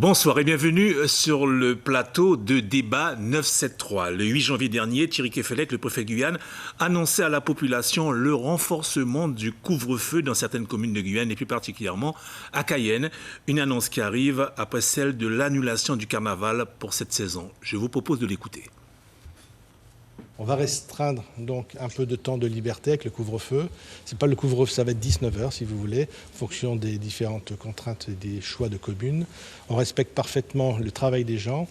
Bonsoir et bienvenue sur le plateau de débat 973. Le 8 janvier dernier, Thierry Kefelec, le préfet de Guyane, annonçait à la population le renforcement du couvre-feu dans certaines communes de Guyane et plus particulièrement à Cayenne. Une annonce qui arrive après celle de l'annulation du carnaval pour cette saison. Je vous propose de l'écouter. On va restreindre donc un peu de temps de liberté avec le couvre-feu. C'est pas le couvre-feu, ça va être 19h si vous voulez, en fonction des différentes contraintes et des choix de communes. On respecte parfaitement le travail des gens.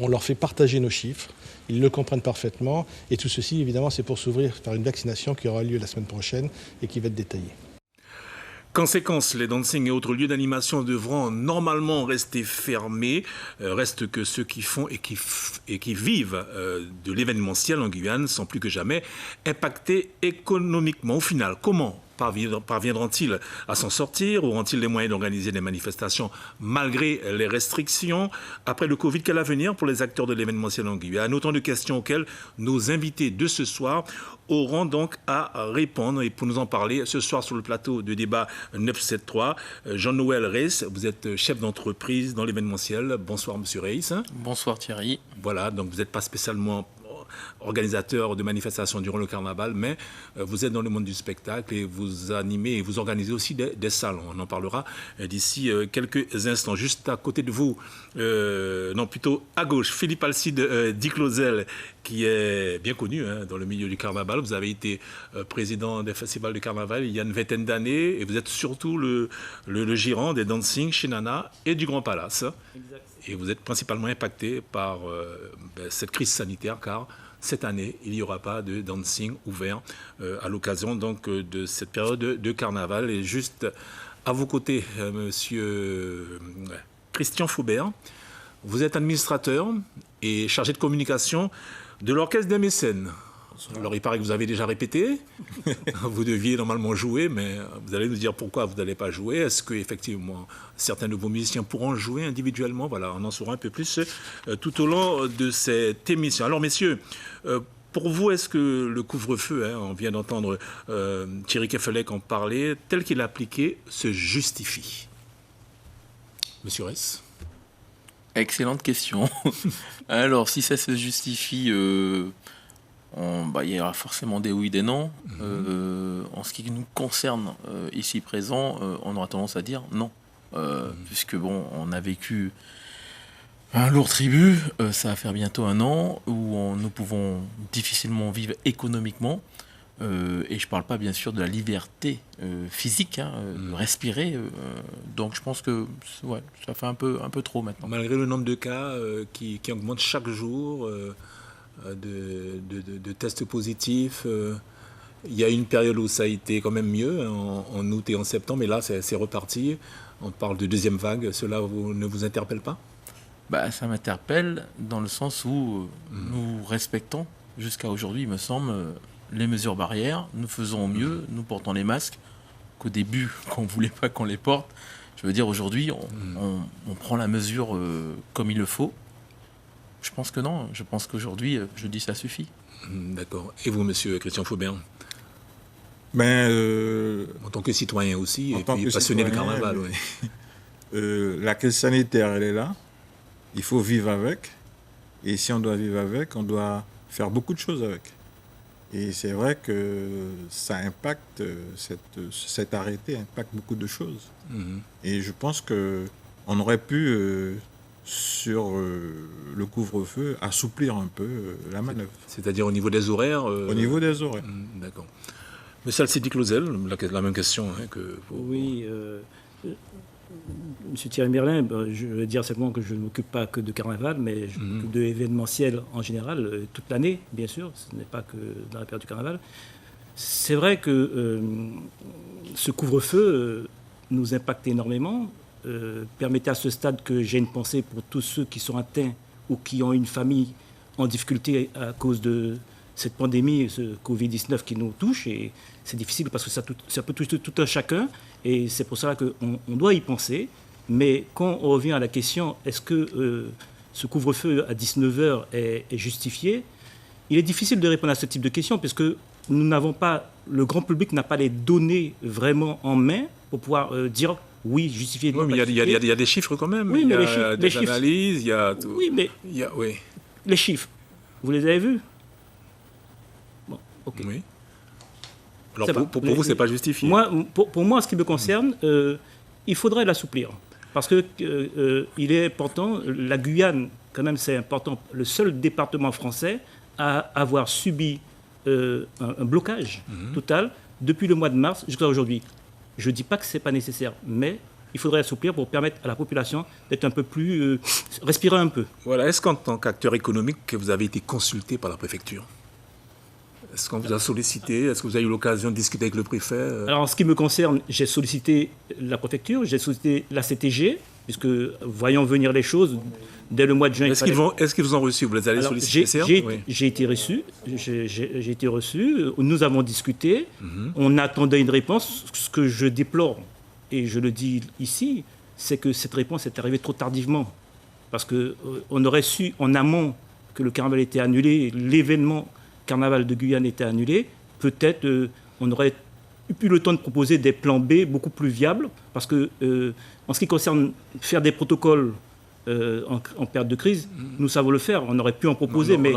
On leur fait partager nos chiffres. Ils le comprennent parfaitement. Et tout ceci, évidemment, c'est pour s'ouvrir par une vaccination qui aura lieu la semaine prochaine et qui va être détaillée. Conséquence, les dancing et autres lieux d'animation devront normalement rester fermés. Reste que ceux qui font et qui vivent de l'événementiel en Guyane sont plus que jamais impactés économiquement. Au final, comment parviendront-ils à s'en sortir? Auront-ils les moyens d'organiser des manifestations malgré les restrictions? Après le Covid, quel avenir pour les acteurs de l'événementiel en Guyane? Autant de questions auxquelles nos invités de ce soir auront donc à répondre. Et pour nous en parler, ce soir sur le plateau de débat 973, Jean-Noël Reiss, vous êtes chef d'entreprise dans l'événementiel. Bonsoir, monsieur Reiss. Bonsoir, Thierry. Voilà, donc vous n'êtes pas spécialement organisateur de manifestations durant le carnaval, mais vous êtes dans le monde du spectacle et vous animez et vous organisez aussi des salons. On en parlera d'ici quelques instants. Juste à côté de vous, non plutôt à gauche, Philippe Alcide Diclozel, qui est bien connu dans le milieu du carnaval. Vous avez été président des festivals de carnaval il y a une vingtaine d'années et vous êtes surtout le gérant des dancing chez Nana et du Grand Palace. Exact. Et vous êtes principalement impacté par cette crise sanitaire, car cette année, il n'y aura pas de dancing ouvert à l'occasion donc de cette période de carnaval. Et juste à vos côtés, monsieur Christian Faubert, vous êtes administrateur et chargé de communication de l'Orchestre des Mécènes. Alors, il paraît que vous avez déjà répété. Vous deviez normalement jouer, mais vous allez nous dire pourquoi vous n'allez pas jouer. Est-ce qu'effectivement, certains de vos musiciens pourront jouer individuellement? Voilà, on en saura un peu plus tout au long de cette émission. Alors, messieurs, pour vous, est-ce que le couvre-feu, on vient d'entendre Thierry Kefelec en parler, tel qu'il est appliqué, se justifie? Monsieur Reiss? Excellente question. Alors, si ça se justifie... il y aura forcément des oui, des non. En ce qui nous concerne ici présent, on aura tendance à dire non. Puisque on a vécu un lourd tribut, ça va faire bientôt un an, où nous pouvons difficilement vivre économiquement. Et je ne parle pas bien sûr de la liberté physique, de respirer. Donc je pense que ça fait un peu trop maintenant. Malgré le nombre de cas qui augmente chaque jour... De tests positifs. Il y a une période où ça a été quand même mieux, en août et en septembre, mais là, c'est reparti. On parle de deuxième vague. Cela ne vous interpelle pas? Ça m'interpelle dans le sens où nous respectons, jusqu'à aujourd'hui, il me semble, les mesures barrières. Nous faisons mieux, nous portons les masques qu'au début, qu'on ne voulait pas qu'on les porte. Je veux dire, aujourd'hui, on prend la mesure comme il le faut. Je pense que non. Je pense qu'aujourd'hui, je dis ça suffit. D'accord. Et vous, monsieur Christian Faubert? En tant que citoyen aussi, et puis passionné de carnaval. La crise sanitaire, elle est là. Il faut vivre avec. Et si on doit vivre avec, on doit faire beaucoup de choses avec. Et c'est vrai que ça impacte, cet arrêté impacte beaucoup de choses. Et je pense qu'on aurait pu... sur le couvre-feu, assouplir un peu la manœuvre. C'est-à-dire au niveau des horaires Au niveau des horaires. D'accord. Monsieur Alcide Diclozel, la même question que vous. Oui, monsieur Thierry Merlin, je veux dire simplement que je ne m'occupe pas que de carnaval, mais je m'occupe de événementiel en général, toute l'année, bien sûr, ce n'est pas que dans la période du carnaval. C'est vrai que ce couvre-feu nous impacte énormément. Permettez à ce stade que j'ai une pensée pour tous ceux qui sont atteints ou qui ont une famille en difficulté à cause de cette pandémie, ce Covid-19 qui nous touche. Et c'est difficile parce que ça peut toucher tout un chacun. Et c'est pour ça qu'on doit y penser. Mais quand on revient à la question, est-ce que ce couvre-feu à 19h est justifié? Il est difficile de répondre à ce type de question puisque nous n'avons pas, le grand public n'a pas les données vraiment en main pour pouvoir dire oui, justifié. Oui, mais il y a des chiffres quand même. Oui, mais il y a des chiffres, analyses, il y a tout. Oui, mais Oui. les chiffres, vous les avez vus? Bon, ok. Oui. Alors pour vous, c'est pas justifié. Moi, pour moi, en ce qui me concerne, il faudrait l'assouplir. Parce que il est important, la Guyane, quand même, c'est important, le seul département français à avoir subi un blocage total depuis le mois de mars jusqu'à aujourd'hui. Je ne dis pas que ce n'est pas nécessaire, mais il faudrait assouplir pour permettre à la population d'être un peu plus... respirer un peu. Voilà. Est-ce qu'en tant qu'acteur économique, vous avez été consulté par la préfecture? Est-ce qu'on vous a sollicité? Est-ce que vous avez eu l'occasion de discuter avec le préfet? Alors, en ce qui me concerne, j'ai sollicité la préfecture, j'ai sollicité la CTG, puisque voyons venir les choses, dès le mois de juin... Est-ce qu'ils vous ont reçu? Vous les avez sollicités? J'ai été reçu, j'ai été reçu, nous avons discuté, on attendait une réponse. Ce que je déplore, et je le dis ici, c'est que cette réponse est arrivée trop tardivement. Parce qu'on aurait su en amont que le carnaval était annulé, l'événement carnaval de Guyane était annulé, peut-être on aurait eu le temps de proposer des plans B beaucoup plus viables, parce que en ce qui concerne faire des protocoles en période de crise, nous savons le faire, on aurait pu en proposer, mais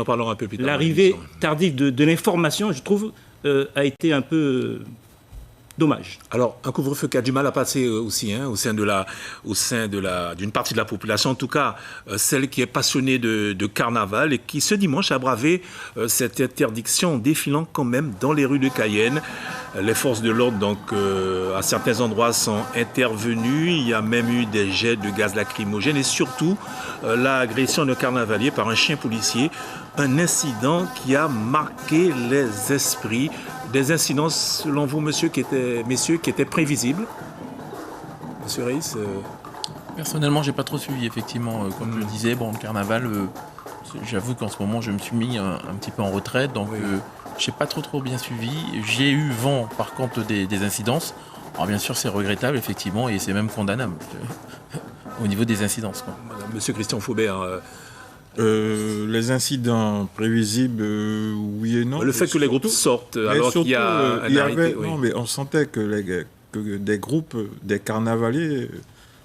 l'arrivée tardive de l'information, je trouve, a été un peu dommage. Alors, un couvre-feu qui a du mal à passer aussi, au sein d'une partie de la population, en tout cas celle qui est passionnée de carnaval et qui ce dimanche a bravé cette interdiction en défilant quand même dans les rues de Cayenne. Les forces de l'ordre, donc, à certains endroits sont intervenues. Il y a même eu des jets de gaz lacrymogène et surtout l'agression de carnavalier par un chien policier. Un incident qui a marqué les esprits. Des incidents, selon vous, messieurs, qui étaient prévisibles? Monsieur Reis Personnellement, j'ai pas trop suivi, effectivement. Comme je le disais, le carnaval, j'avoue qu'en ce moment, je me suis mis un petit peu en retraite, donc j'ai pas trop bien suivi. J'ai eu vent, par contre, des incidences. Alors bien sûr, c'est regrettable, effectivement, et c'est même condamnable au niveau des incidences, quoi. Monsieur Christian Faubert... les incidents prévisibles, oui et non. Le fait que les groupes sortent alors qu'il y a un arrêté. Non, mais on sentait que des groupes, des carnavaliers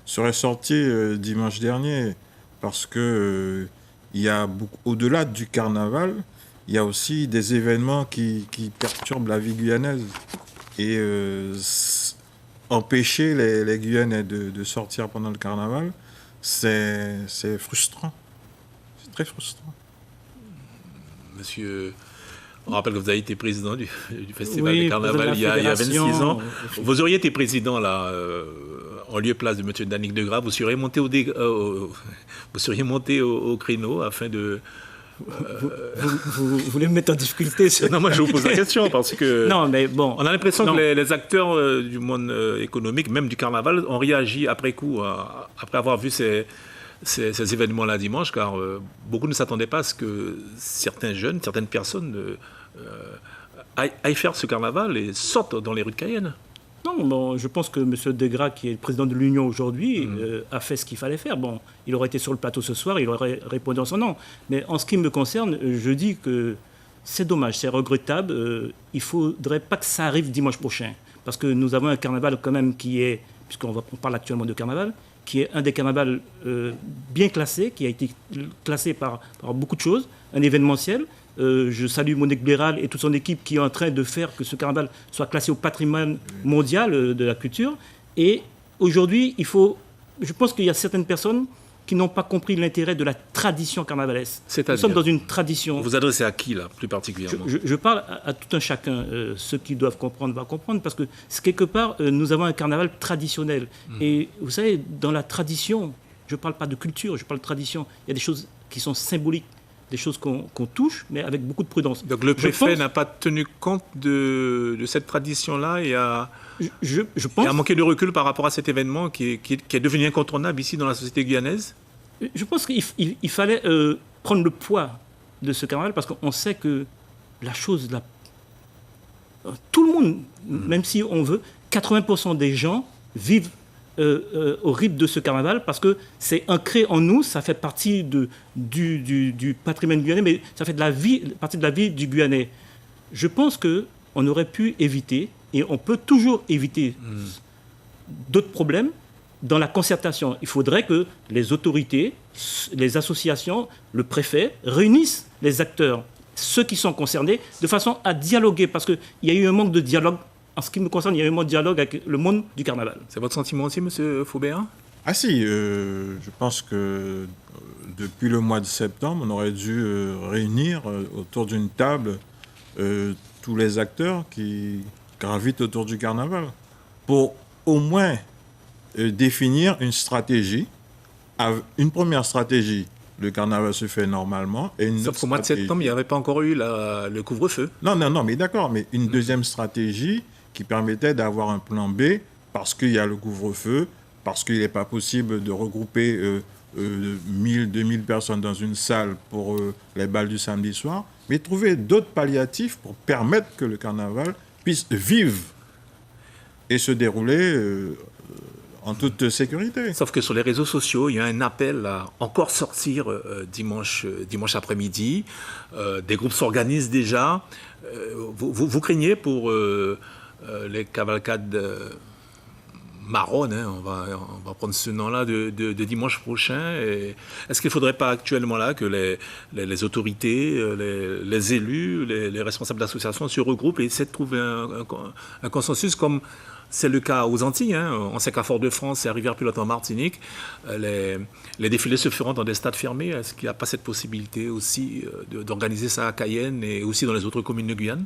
seraient sortis dimanche dernier, parce que il y a au-delà du carnaval, il y a aussi des événements qui perturbent la vie guyanaise. Et empêcher les Guyanais de sortir pendant le carnaval, c'est frustrant. Très frustrant. Monsieur, on rappelle que vous avez été président du Festival de Carnaval il y a 26 ans. Vous auriez été président là, en lieu et place de M. Danick Degrave. Vous seriez monté au créneau afin de... Vous voulez me mettre en difficulté Non, moi je vous pose la question parce que... Non, mais bon... On a l'impression que les acteurs du monde économique, même du carnaval, ont réagi après coup, après avoir vu ces événements-là dimanche, car beaucoup ne s'attendaient pas à ce que certaines personnes aillent faire ce carnaval et sortent dans les rues de Cayenne. Non, bon, je pense que M. Degrave, qui est le président de l'Union aujourd'hui, a fait ce qu'il fallait faire. Bon, il aurait été sur le plateau ce soir, il aurait répondu en son nom. Mais en ce qui me concerne, je dis que c'est dommage, c'est regrettable. Il ne faudrait pas que ça arrive dimanche prochain. Parce que nous avons un carnaval quand même qui est, puisqu'on parle actuellement de carnaval, qui est un des carnavals bien classés, qui a été classé par beaucoup de choses, un événementiel. Je salue Monique Béral et toute son équipe qui est en train de faire que ce carnaval soit classé au patrimoine mondial de la culture. Et aujourd'hui, je pense qu'il y a certaines personnes qui n'ont pas compris l'intérêt de la tradition carnavalesque. Nous sommes dans une tradition... Vous vous adressez à qui, là, plus particulièrement? Je parle à tout un chacun. Ceux qui doivent comprendre vont comprendre, parce que quelque part, nous avons un carnaval traditionnel. Et vous savez, dans la tradition, je ne parle pas de culture, je parle de tradition. Il y a des choses qui sont symboliques, des choses qu'on touche, mais avec beaucoup de prudence. Donc le préfet n'a pas tenu compte de cette tradition-là et a manqué de recul par rapport à cet événement qui est devenu incontournable ici dans la société guyanaise? Je pense qu'il fallait prendre le poids de ce carnaval, parce qu'on sait que la chose... tout le monde, même si on veut, 80% des gens vivent au rythme de ce carnaval, parce que c'est ancré en nous, ça fait partie du patrimoine guyanais, mais ça fait partie de la vie du Guyanais. Je pense qu'on aurait pu éviter, et on peut toujours éviter d'autres problèmes, dans la concertation. Il faudrait que les autorités, les associations, le préfet réunissent les acteurs, ceux qui sont concernés, de façon à dialoguer, parce qu'il y a eu un manque de dialogue. En ce qui me concerne, il y a eu un manque de dialogue avec le monde du carnaval. C'est votre sentiment aussi, M. Faubert? Ah si, je pense que depuis le mois de septembre, on aurait dû réunir autour d'une table tous les acteurs qui gravitent autour du carnaval pour au moins définir une stratégie. Une première stratégie, le carnaval se fait normalement. Et une Sauf qu'au mois de septembre, il n'y avait pas encore eu le couvre-feu. Non, mais d'accord, mais une deuxième stratégie qui permettait d'avoir un plan B parce qu'il y a le couvre-feu, parce qu'il n'est pas possible de regrouper 1000, 2000 personnes dans une salle pour les bals du samedi soir, mais trouver d'autres palliatifs pour permettre que le carnaval puisse vivre et se dérouler en toute sécurité. Sauf que sur les réseaux sociaux, il y a un appel à encore sortir dimanche après-midi. Des groupes s'organisent déjà. Vous craignez pour les cavalcades marronnes, hein, on va prendre ce nom-là de dimanche prochain. Est-ce qu'il ne faudrait pas actuellement là que les autorités, les élus, les responsables d'associations se regroupent et essaient de trouver un consensus comme c'est le cas aux Antilles, hein. On sait qu'à Fort-de-France et à Rivière-Pilote en Martinique, les défilés se feront dans des stades fermés. Est-ce qu'il n'y a pas cette possibilité aussi d'organiser ça à Cayenne et aussi dans les autres communes de Guyane?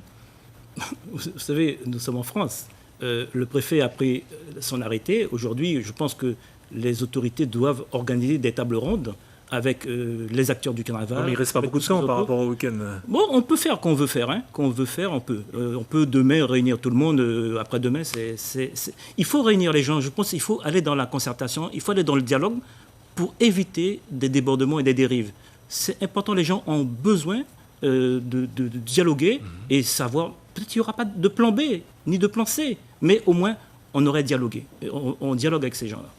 Vous savez, nous sommes en France. Le préfet a pris son arrêté. Aujourd'hui, je pense que les autorités doivent organiser des tables rondes avec les acteurs du carnaval. Non, mais il ne reste pas beaucoup de temps par rapport au week-end. Bon, on peut faire qu'on veut faire. Hein. Qu'on veut faire, on peut. On peut demain réunir tout le monde. Après-demain, il faut réunir les gens. Je pense qu'il faut aller dans la concertation, il faut aller dans le dialogue pour éviter des débordements et des dérives. C'est important, les gens ont besoin de dialoguer et savoir... Peut-être qu'il n'y aura pas de plan B, ni de plan C, mais au moins, on aurait dialogué. On dialogue avec ces gens-là.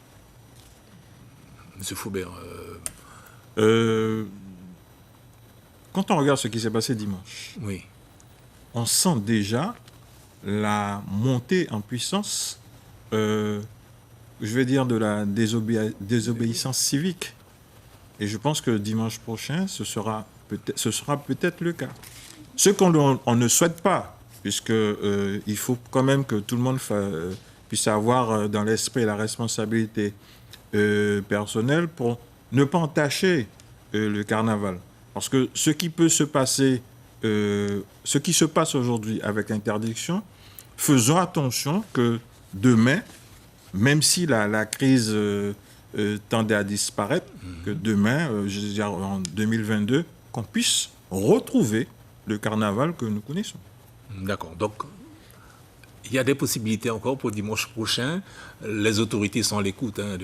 Monsieur Faubert... Quand on regarde ce qui s'est passé dimanche, oui. On sent déjà la montée en puissance, je vais dire, de la désobéissance civique. Et je pense que dimanche prochain, ce sera peut-être le cas. Ce qu'on ne souhaite pas, puisque il faut quand même que tout le monde puisse avoir dans l'esprit la responsabilité personnelle pour ne pas entacher le carnaval. Parce que ce qui se passe aujourd'hui avec interdiction, faisons attention que demain, même si la crise tendait à disparaître, que demain, je veux dire en 2022, qu'on puisse retrouver le carnaval que nous connaissons. D'accord. Donc, il y a des possibilités encore pour dimanche prochain. Les autorités sont à l'écoute. Hein,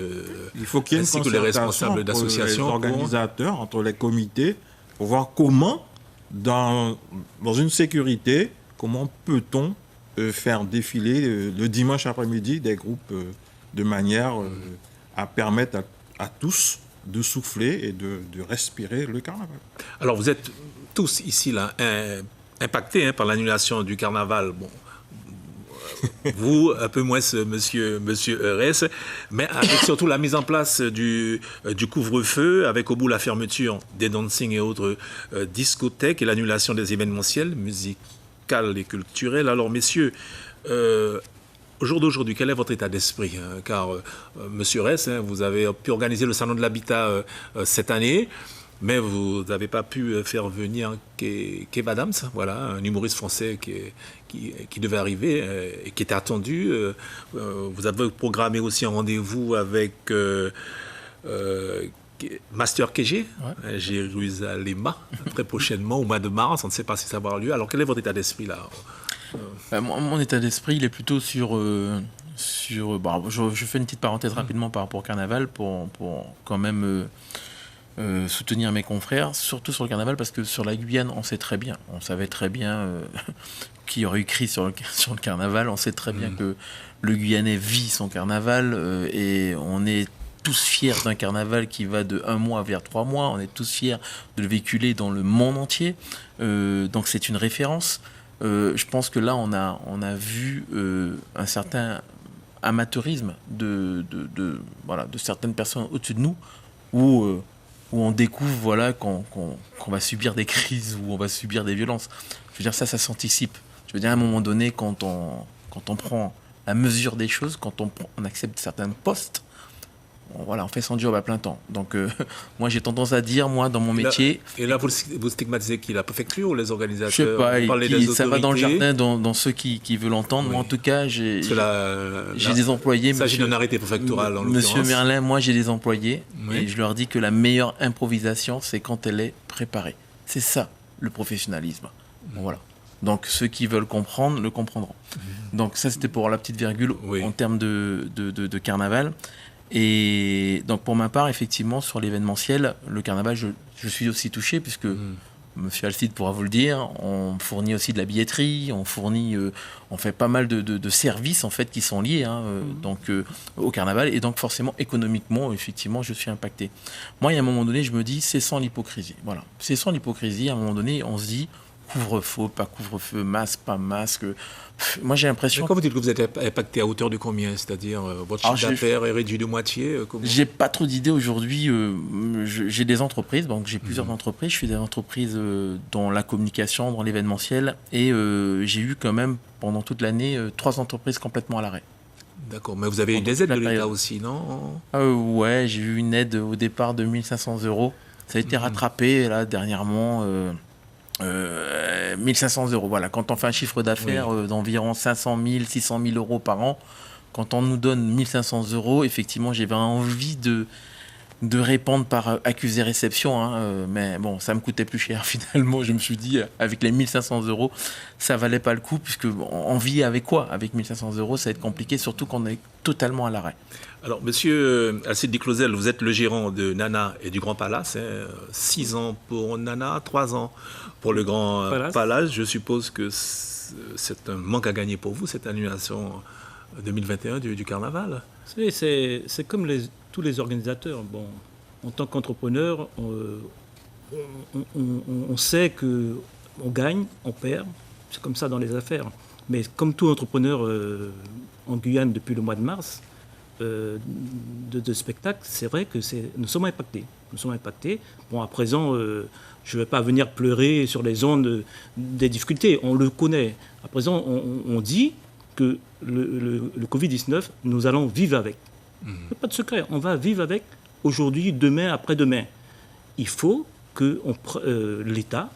il faut qu'il y ait une concertation que les responsables d'associations, les organisateurs, entre les comités, pour voir comment, dans une sécurité, comment peut-on faire défiler le dimanche après-midi des groupes de manière à permettre à tous de souffler et de respirer le carnaval. Alors, vous êtes tous ici là impactés par l'annulation du carnaval. Bon, vous, un peu moins, monsieur Eurès, mais avec surtout la mise en place du couvre-feu, avec au bout la fermeture des dancing et autres discothèques et l'annulation des événementiels musicaux et culturels. Alors, messieurs, au jour d'aujourd'hui, quel est votre état d'esprit, hein? Car, monsieur Eurès, vous avez pu organiser le Salon de l'Habitat cette année, mais vous n'avez pas pu faire venir Kev Adams, voilà, un humoriste français qui devait arriver et qui était attendu. Vous avez programmé aussi un rendez-vous avec Master KG, ouais. Jérusalem, très prochainement, au mois de mars. On ne sait pas si ça va avoir lieu. Alors, quel est votre état d'esprit là? Mon état d'esprit, il est plutôt sur je fais une petite parenthèse rapidement par rapport au carnaval pour quand même soutenir mes confrères, surtout sur le carnaval, parce que sur la Guyane, on savait très bien qu'il y aurait eu crise sur le carnaval. On sait très bien que le Guyanais vit son carnaval et on est tous fiers d'un carnaval qui va de 1 mois vers 3 mois. On est tous fiers de le véhiculer dans le monde entier. Donc c'est une référence. Je pense que là, on a vu un certain amateurisme de certaines personnes au-dessus de nous, où on découvre qu'on va subir des crises, où on va subir des violences. Je veux dire, ça s'anticipe. Je veux dire, à un moment donné, quand on prend la mesure des choses, quand on accepte certains postes, on fait son job à plein temps. Donc, moi, j'ai tendance à dire, dans mon métier... Et là, vous stigmatisez qui? La préfecture ou les organisateurs? Je sais pas, ça va dans le jardin, dans ceux qui veulent entendre. Oui. Moi, en tout cas, j'ai des employés. Il s'agit d'un arrêté préfectoral, en l'occurrence. Monsieur Merlin, moi, j'ai des employés. Oui. Et je leur dis que la meilleure improvisation, c'est quand elle est préparée. C'est ça, le professionnalisme. Bon, voilà. Donc, ceux qui veulent comprendre, le comprendront. Donc, ça, c'était pour la petite virgule en termes de carnaval. Et donc, pour ma part, effectivement, sur l'événementiel, le carnaval, je suis aussi touché, puisque Monsieur Alcide pourra vous le dire, on fournit aussi de la billetterie, on fait pas mal de services, en fait, qui sont liés au carnaval. Et donc, forcément, économiquement, effectivement, je suis impacté. Moi, il y a un moment donné, je me dis, c'est sans l'hypocrisie. Voilà. C'est sans l'hypocrisie. À un moment donné, on se dit, couvre-feu, pas couvre-feu, masque, pas masque. Moi, j'ai l'impression... Mais quand vous dites que vous êtes impacté à hauteur de combien? C'est-à-dire, votre chiffre d'affaires est réduit de moitié? J'ai pas trop d'idées aujourd'hui. J'ai des entreprises, donc j'ai plusieurs entreprises. Je suis des entreprises dans la communication, dans l'événementiel. Et j'ai eu quand même, pendant toute l'année, 3 entreprises complètement à l'arrêt. D'accord, mais vous avez eu des aides de l'État aussi, non? Ouais, j'ai eu une aide au départ de 1 500 €. Ça a été rattrapé, là, dernièrement... 1 500 €. Voilà. Quand on fait un chiffre d'affaires d'environ 500 000, 600 000 € par an, quand on nous donne 1 500 €, effectivement, j'avais envie de répondre par accusé-réception. Mais bon, ça me coûtait plus cher finalement. Je me suis dit, avec les 1 500 €, ça valait pas le coup, puisque on vit avec quoi? Avec 1 500 €, ça va être compliqué, surtout qu'on est totalement à l'arrêt. Alors, monsieur Alcide Diclozel, vous êtes le gérant de Nana et du Grand Palace. 6 ans pour Nana, 3 ans pour le Grand Palace. Je suppose que c'est un manque à gagner pour vous, cette annulation 2021 du carnaval. C'est comme tous les organisateurs. Bon, en tant qu'entrepreneur, on sait qu'on gagne, on perd. C'est comme ça dans les affaires. Mais comme tout entrepreneur en Guyane depuis le mois de mars, de spectacle, c'est vrai que nous sommes impactés. Nous sommes impactés. Bon, à présent, je ne vais pas venir pleurer sur les ondes des difficultés. On le connaît. À présent, on dit que le Covid-19, nous allons vivre avec. Il n'y a pas de secret. On va vivre avec aujourd'hui, demain, après-demain. Il faut que l'État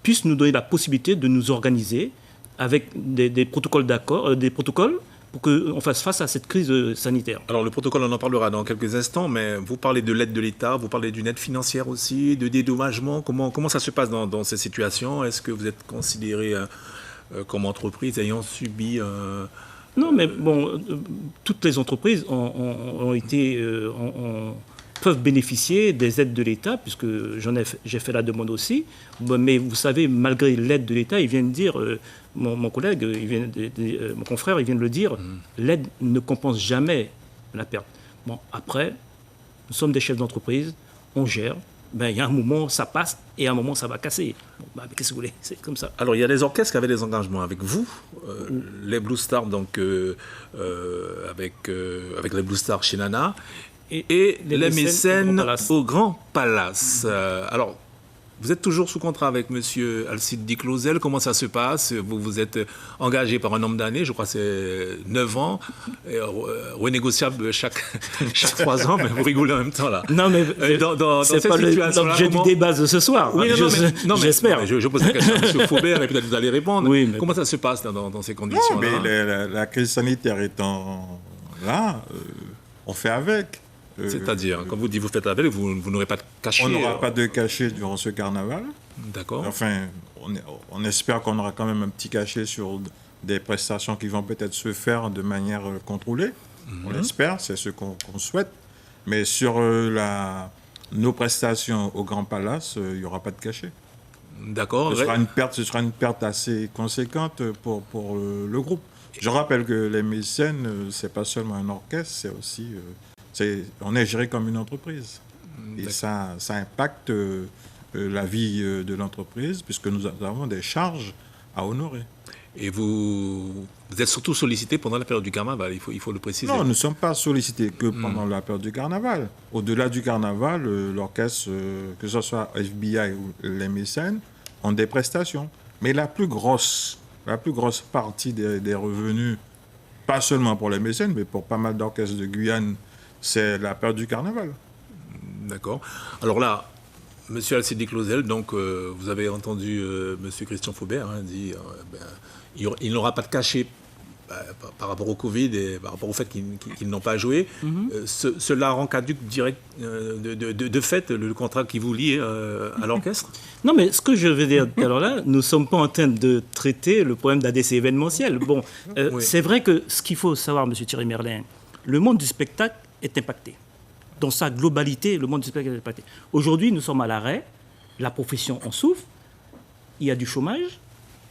puisse nous donner la possibilité de nous organiser avec des protocoles d'accord, des protocoles pour qu'on fasse face à cette crise sanitaire. Alors le protocole, on en parlera dans quelques instants, mais vous parlez de l'aide de l'État, vous parlez d'une aide financière aussi, de dédommagement. Comment ça se passe dans ces situations? Est-ce que vous êtes considéré comme entreprise ayant subi... Non, mais bon, toutes les entreprises peuvent bénéficier des aides de l'État, puisque j'ai fait la demande aussi. Mais vous savez, malgré l'aide de l'État, il vient de dire, mon collègue, mon confrère, il vient de le dire, l'aide ne compense jamais la perte. Bon, après, nous sommes des chefs d'entreprise, on gère. Il y a un moment, ça passe, et à un moment, ça va casser. Bon, qu'est-ce que vous voulez? C'est comme ça. Alors, il y a des orchestres qui avaient des engagements avec vous. Les Blue Stars, donc, avec les Blue Stars chez Nana. Et les mécènes au Grand Palace. Alors, vous êtes toujours sous contrat avec monsieur Alcide Diclozel. Comment ça se passe? Vous êtes engagé par un nombre d'années, je crois que c'est 9 ans, renégociable chaque 3 ans, mais vous rigolez en même temps là. Non, mais dans c'est pas l'objet du débat de ce soir. Oui, j'espère. Je pose la question à M. Faubert et peut-être vous allez répondre. Oui, mais... Comment ça se passe dans ces conditions-là? Mais la crise sanitaire étant là, on fait avec. C'est-à-dire, quand vous dites vous faites avec, vous n'aurez pas de cachet. On n'aura pas de cachet durant ce carnaval. D'accord. Enfin, on espère qu'on aura quand même un petit cachet sur des prestations qui vont peut-être se faire de manière contrôlée. On l'espère, c'est ce qu'on souhaite. Mais sur nos prestations au Grand Palace, il n'y aura pas de cachet. D'accord. Ce sera une perte assez conséquente pour le groupe. Je rappelle que les mécènes, c'est pas seulement un orchestre, c'est aussi... on est géré comme une entreprise. Et ça impacte la vie de l'entreprise, puisque nous avons des charges à honorer. Et vous êtes surtout sollicité pendant la période du carnaval, il faut le préciser. Non, nous ne sommes pas sollicités que pendant la période du carnaval. Au-delà du carnaval, l'orchestre, que ce soit FBI ou les mécènes, ont des prestations. Mais la plus grosse partie des revenus, pas seulement pour les mécènes, mais pour pas mal d'orchestres de Guyane, c'est la période du carnaval. D'accord. Alors là, Monsieur Alcide Clausel, donc vous avez entendu Monsieur Christian Faubert dire il n'aura pas de cachet par rapport au Covid et par rapport au fait qu'ils n'ont pas joué. Cela rend caduc direct de fait le contrat qui vous lie à l'orchestre. Non, mais ce que je veux dire, alors là, nous ne sommes pas en train de traiter le problème d'ADC événementiel. Bon, Oui. C'est vrai que ce qu'il faut savoir, M. Thierry Merlin, le monde du spectacle est impacté. Dans sa globalité, le monde du spectacle est impacté. Aujourd'hui, nous sommes à l'arrêt, la profession en souffre, il y a du chômage,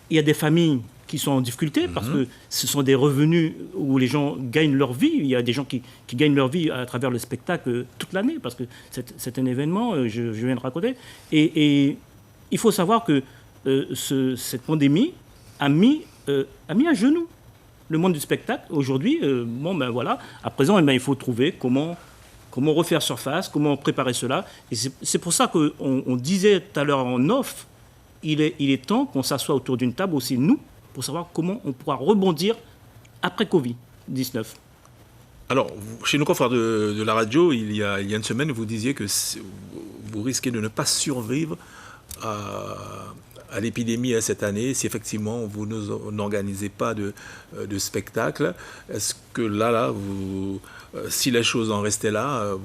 il y a des familles qui sont en difficulté parce que ce sont des revenus où les gens gagnent leur vie. Il y a des gens qui gagnent leur vie à travers le spectacle toute l'année parce que c'est un événement, je viens de raconter. Et il faut savoir que cette pandémie a mis à genoux le monde du spectacle. Aujourd'hui, voilà, à présent, il faut trouver comment refaire surface, comment préparer cela. Et c'est pour ça qu'on disait tout à l'heure en off, il est temps qu'on s'assoie autour d'une table aussi, nous, pour savoir comment on pourra rebondir après Covid-19. Alors, chez nos confrères de la radio, il y a une semaine, vous disiez que vous risquez de ne pas survivre à l'épidémie cette année si effectivement vous n'organisez pas de spectacle. Est-ce que là si les choses en restaient là,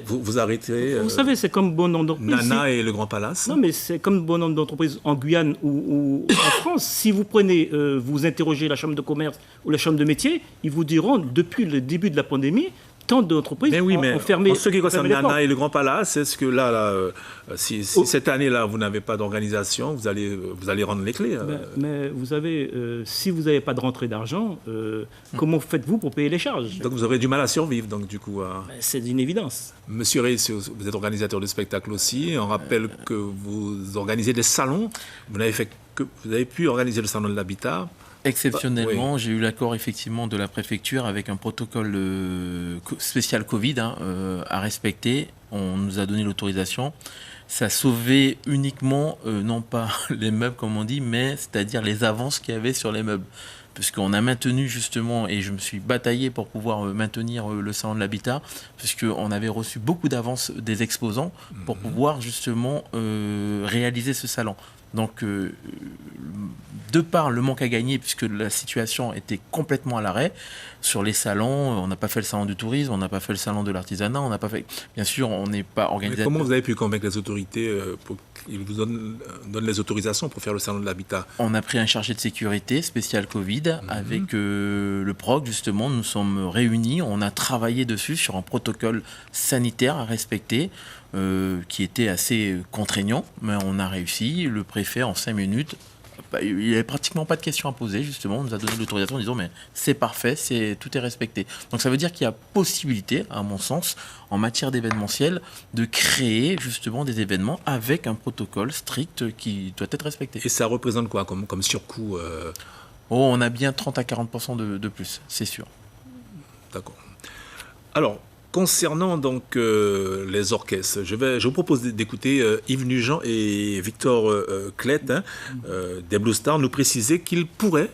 vous arrêterez Vous savez, c'est comme bon nombre d'entreprises. Nana et le Grand Palace. Non, mais c'est comme bon nombre d'entreprises en Guyane ou en France. Si vous prenez, vous interrogez la chambre de commerce ou la chambre de métier, ils vous diront, depuis le début de la pandémie, tant d'entreprises ont fermé. En ce qui concerne Nana et le Grand Palace, est-ce que si cette année-là, vous n'avez pas d'organisation, vous allez rendre les clés mais vous savez, si vous n'avez pas de rentrée d'argent, comment faites-vous pour payer les charges? Donc vous aurez du mal à survivre, donc du coup. C'est une évidence. Monsieur Rey, vous êtes organisateur de spectacle aussi. On rappelle que vous organisez des salons. Vous avez pu organiser le salon de l'habitat. Exceptionnellement, Oui. j'ai eu l'accord effectivement de la préfecture avec un protocole spécial Covid à respecter. On nous a donné l'autorisation. Ça sauvait uniquement, non pas les meubles comme on dit, mais c'est-à-dire les avances qu'il y avait sur les meubles. Puisqu'on a maintenu justement, et je me suis bataillé pour pouvoir maintenir le salon de l'habitat, puisqu'on avait reçu beaucoup d'avances des exposants pour pouvoir justement réaliser ce salon. Donc, de par le manque à gagner, puisque la situation était complètement à l'arrêt, sur les salons, on n'a pas fait le salon du tourisme, on n'a pas fait le salon de l'artisanat, on n'a pas fait... Bien sûr, on n'est pas organisateur. Mais comment vous avez pu convaincre les autorités pour qu'ils vous donnent les autorisations pour faire le salon de l'habitat? On a pris un chargé de sécurité spécial Covid avec le PROC, justement. Nous sommes réunis, on a travaillé dessus sur un protocole sanitaire à respecter qui était assez contraignant, mais on a réussi. Le préfet, en 5 minutes, il n'y avait pratiquement pas de questions à poser, justement. On nous a donné l'autorisation en disant mais c'est parfait, tout est respecté. Donc ça veut dire qu'il y a possibilité, à mon sens, en matière d'événementiel, de créer justement des événements avec un protocole strict qui doit être respecté. Et ça représente quoi comme surcoût On a bien 30 à 40% de plus, c'est sûr. D'accord. Alors, concernant donc les orchestres, je vous propose d'écouter Yves Nugent et Victor Clette, des Blue Stars, nous préciser qu'ils pourraient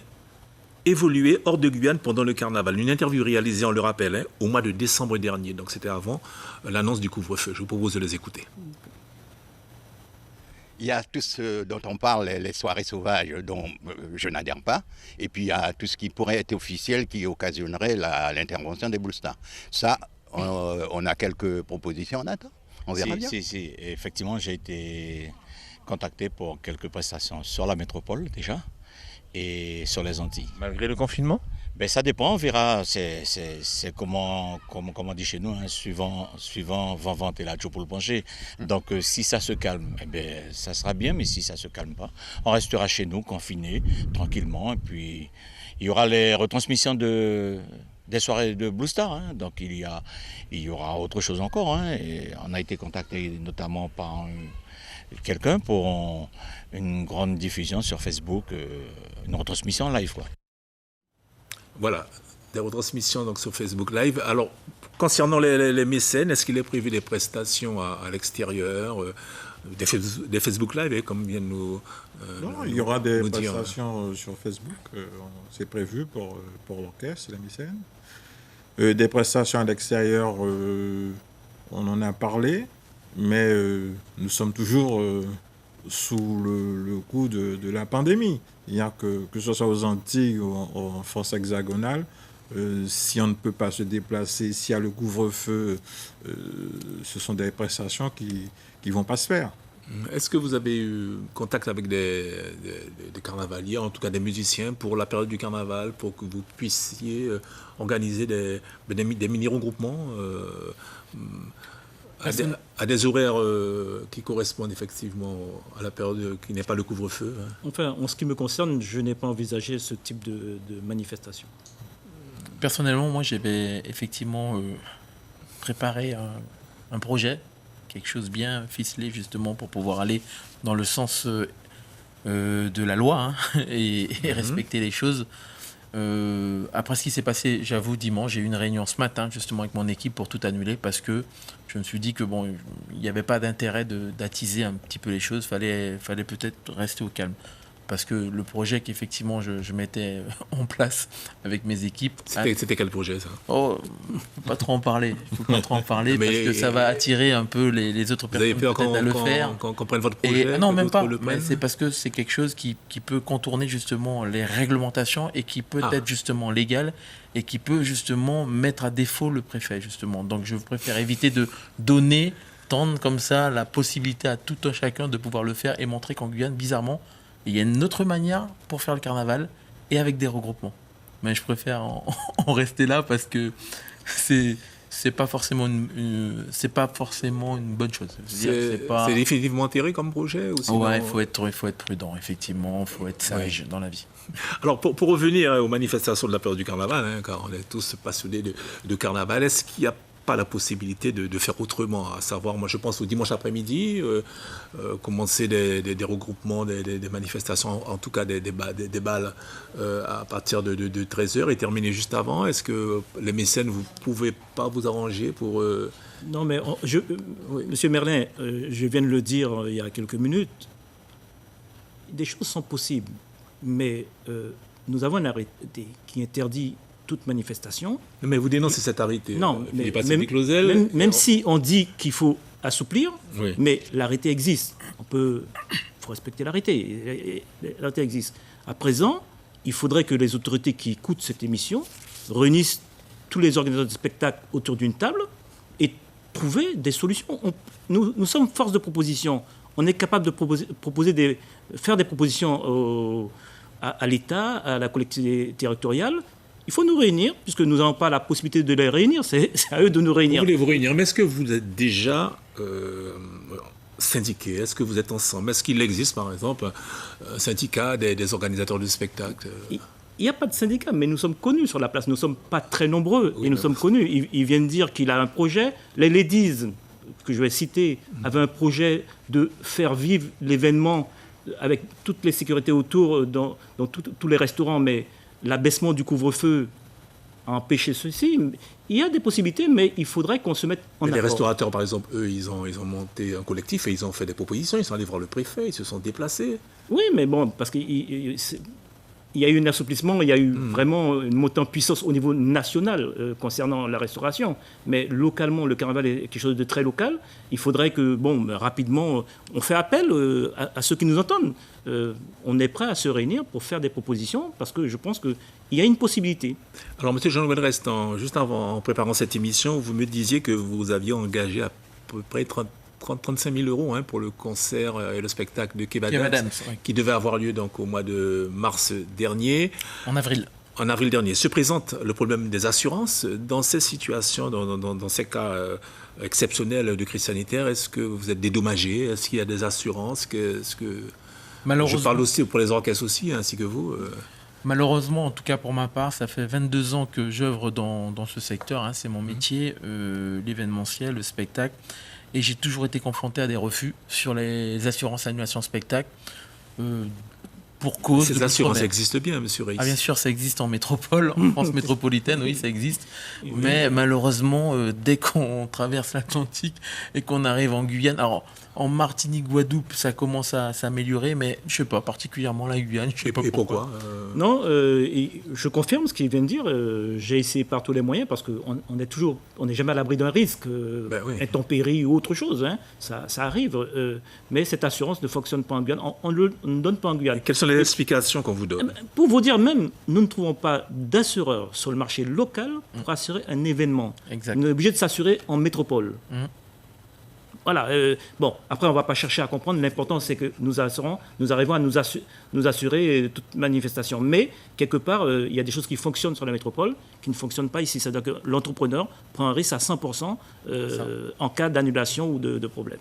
évoluer hors de Guyane pendant le carnaval. Une interview réalisée, on le rappelle, au mois de décembre dernier. Donc c'était avant l'annonce du couvre-feu. Je vous propose de les écouter. Il y a tout ce dont on parle, les soirées sauvages, dont je n'adhère pas. Et puis il y a tout ce qui pourrait être officiel qui occasionnerait l'intervention des Blue Stars. Ça, on a quelques propositions en attente. On verra bien. Si. Effectivement, j'ai été contacté pour quelques prestations sur la métropole déjà et sur les Antilles. Malgré le confinement ? Ben, ça dépend, on verra. C'est comment on dit chez nous, suivant vent et la joue pour le pencher. Donc si ça se calme, ça sera bien, mais si ça ne se calme pas, on restera chez nous, confinés, tranquillement. Et puis il y aura les retransmissions des soirées de Blue Star, donc il y aura autre chose encore. Et on a été contacté notamment par quelqu'un pour une grande diffusion sur Facebook, une retransmission live, quoi. Voilà, des retransmissions donc, sur Facebook Live. Alors, concernant les mécènes, est-ce qu'il est prévu des prestations à l'extérieur, des Facebook Live, comme vient de nous Non, il y aura des nous dire. prestations sur Facebook. C'est prévu pour l'orchestre et la mécène. Des prestations à l'extérieur, on en a parlé, mais nous sommes toujours sous le coup de la pandémie. Il y a que ce soit aux Antilles ou en France hexagonale, si on ne peut pas se déplacer, s'il y a le couvre-feu, ce sont des prestations qui ne vont pas se faire. Est-ce que vous avez eu contact avec des carnavaliers, en tout cas des musiciens, pour la période du carnaval, pour que vous puissiez organiser des mini-regroupements à des horaires qui correspondent effectivement à la période qui n'est pas le couvre-feu, hein? Enfin, en ce qui me concerne, je n'ai pas envisagé ce type de manifestation. Personnellement, moi, j'avais effectivement préparé un projet, quelque chose bien ficelé justement pour pouvoir aller dans le sens de la loi, hein, et respecter les choses. Après ce qui s'est passé, j'avoue, dimanche, j'ai eu une réunion ce matin justement avec mon équipe pour tout annuler parce que je me suis dit que bon, il n'y avait pas d'intérêt d'attiser un petit peu les choses, fallait peut-être rester au calme. Parce que le projet qu'effectivement je mettais en place avec mes équipes... C'était quel projet, ça? Oh, faut pas trop en parler. Faut pas trop en parler parce que ça va attirer un peu les autres personnes peut-être à le faire. Qu'on prenne votre projet? Non, même pas. Mais c'est parce que c'est quelque chose qui peut contourner justement les réglementations et qui peut être justement légal et qui peut justement mettre à défaut le préfet, justement. Donc je préfère éviter de tendre comme ça la possibilité à tout un chacun de pouvoir le faire et montrer qu'en Guyane, bizarrement, il y a une autre manière pour faire le carnaval et avec des regroupements. Mais je préfère en rester là parce que c'est pas forcément une bonne chose. C'est définitivement enterré comme projet ou sinon... Ouais, il faut être prudent, effectivement, il faut être sage dans la vie. Alors pour revenir aux manifestations de la période du carnaval, hein, car on est tous passionnés de carnaval, est-ce qu'il n'y a pas la possibilité de faire autrement, à savoir, moi je pense au dimanche après-midi, commencer des regroupements, des manifestations, en tout cas des balles à partir de 13h et terminer juste avant. Est-ce que les mécènes, vous ne pouvez pas vous arranger pour... Non, mais Monsieur Merlin, je viens de le dire il y a quelques minutes, des choses sont possibles, mais nous avons un arrêté qui interdit toute manifestation. Mais vous dénoncez cet arrêté. Non, mais même si on dit qu'il faut assouplir, oui. Mais l'arrêté existe. Il faut respecter l'arrêté. L'arrêté existe. À présent, il faudrait que les autorités qui écoutent cette émission réunissent tous les organisateurs de spectacles autour d'une table et trouver des solutions. Nous sommes force de proposition. On est capable de faire des propositions à l'État, à la collectivité territoriale. Il faut nous réunir, puisque nous n'avons pas la possibilité de les réunir, c'est à eux de nous réunir. Vous voulez vous réunir, mais est-ce que vous êtes déjà syndiqués? Est-ce que vous êtes ensemble? Est-ce qu'il existe, par exemple, un syndicat des organisateurs de spectacles? Il n'y a pas de syndicat, mais nous sommes connus sur la place. Nous ne sommes pas très nombreux, oui, et nous sommes connus. Il vient de dire qu'il a un projet. Les Ladies, que je vais citer, avaient un projet de faire vivre l'événement avec toutes les sécurités autour, dans tous les restaurants, mais... L'abaissement du couvre-feu a empêché ceci. Il y a des possibilités, mais il faudrait qu'on se mette en accord. Les restaurateurs, par exemple, eux, ils ont monté un collectif et ils ont fait des propositions. Ils sont allés voir le préfet, ils se sont déplacés. Oui, mais bon, parce qu'il y a eu un assouplissement, il y a eu vraiment une montée en puissance au niveau national concernant la restauration. Mais localement, le carnaval est quelque chose de très local. Il faudrait que, rapidement, on fait appel à ceux qui nous entendent. On est prêt à se réunir pour faire des propositions parce que je pense qu'il y a une possibilité. Alors, M. Jean-Noël Restant, juste avant, en préparant cette émission, vous me disiez que vous aviez engagé à peu près 35 000 euros pour le concert et le spectacle de Kev Adams, qui devait avoir lieu donc, au mois de mars dernier. En avril. En avril dernier. Se présente le problème des assurances. Dans ces situations, dans ces cas exceptionnels de crise sanitaire, est-ce que vous êtes dédommagé? Est-ce qu'il y a des assurances? Je parle aussi pour les orchestres aussi, ainsi que vous. Malheureusement, en tout cas pour ma part, ça fait 22 ans que j'œuvre dans ce secteur. C'est mon métier, l'événementiel, le spectacle. et j'ai toujours été confronté à des refus sur les assurances annulation spectacle. Pour cause Ces de assurances problèmes. existent bien, monsieur Reis. Ah, bien sûr, ça existe en métropole, en France métropolitaine, oui, ça existe. Mais malheureusement, dès qu'on traverse l'Atlantique et qu'on arrive en Guyane, alors en Martinique, Guadeloupe, ça commence à s'améliorer, mais je sais pas, particulièrement la Guyane, je sais pas Et pourquoi. Non, et je confirme ce qu'il vient de dire. J'ai essayé par tous les moyens parce on n'est jamais à l'abri d'un risque, oui. intempérie ou autre chose. Hein. Ça arrive. Mais cette assurance ne fonctionne pas en Guyane. On ne donne pas en Guyane. Quelles sont les explications qu'on vous donne? Pour vous dire même, nous ne trouvons pas d'assureur sur le marché local pour assurer un événement. Exact. On est obligé de s'assurer en métropole. Voilà. Bon, après, on ne va pas chercher à comprendre. L'important, c'est que nous arrivons à nous assurer toute manifestation. Mais, quelque part, il y a des choses qui fonctionnent sur la métropole qui ne fonctionnent pas ici. C'est-à-dire que l'entrepreneur prend un risque à 100% en cas d'annulation ou de problème.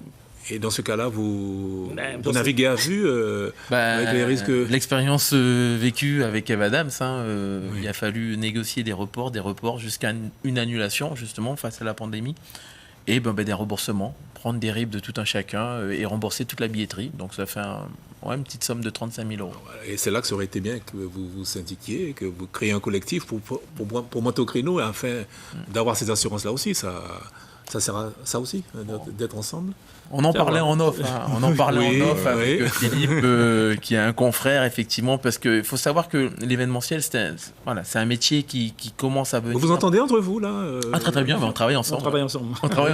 Et dans ce cas-là, vous naviguez à vue avec les risques. L'expérience vécue avec Eve Adams, il a fallu négocier des reports jusqu'à une annulation, justement, face à la pandémie. Et des remboursements, prendre des RIB de tout un chacun et rembourser toute la billetterie. Donc ça fait une petite somme de 35 000 €. Et c'est là que ça aurait été bien que vous vous syndiquiez, que vous créiez un collectif pour monter au créneau afin d'avoir ces assurances-là aussi. Ça sert à ça aussi, d'être ensemble. On en parlait en off, avec Philippe, qui est un confrère, effectivement, parce qu'il faut savoir que l'événementiel, c'est un métier qui commence à venir. Vous vous entendez entre vous, là Très très bien, on travaille ensemble. On travaille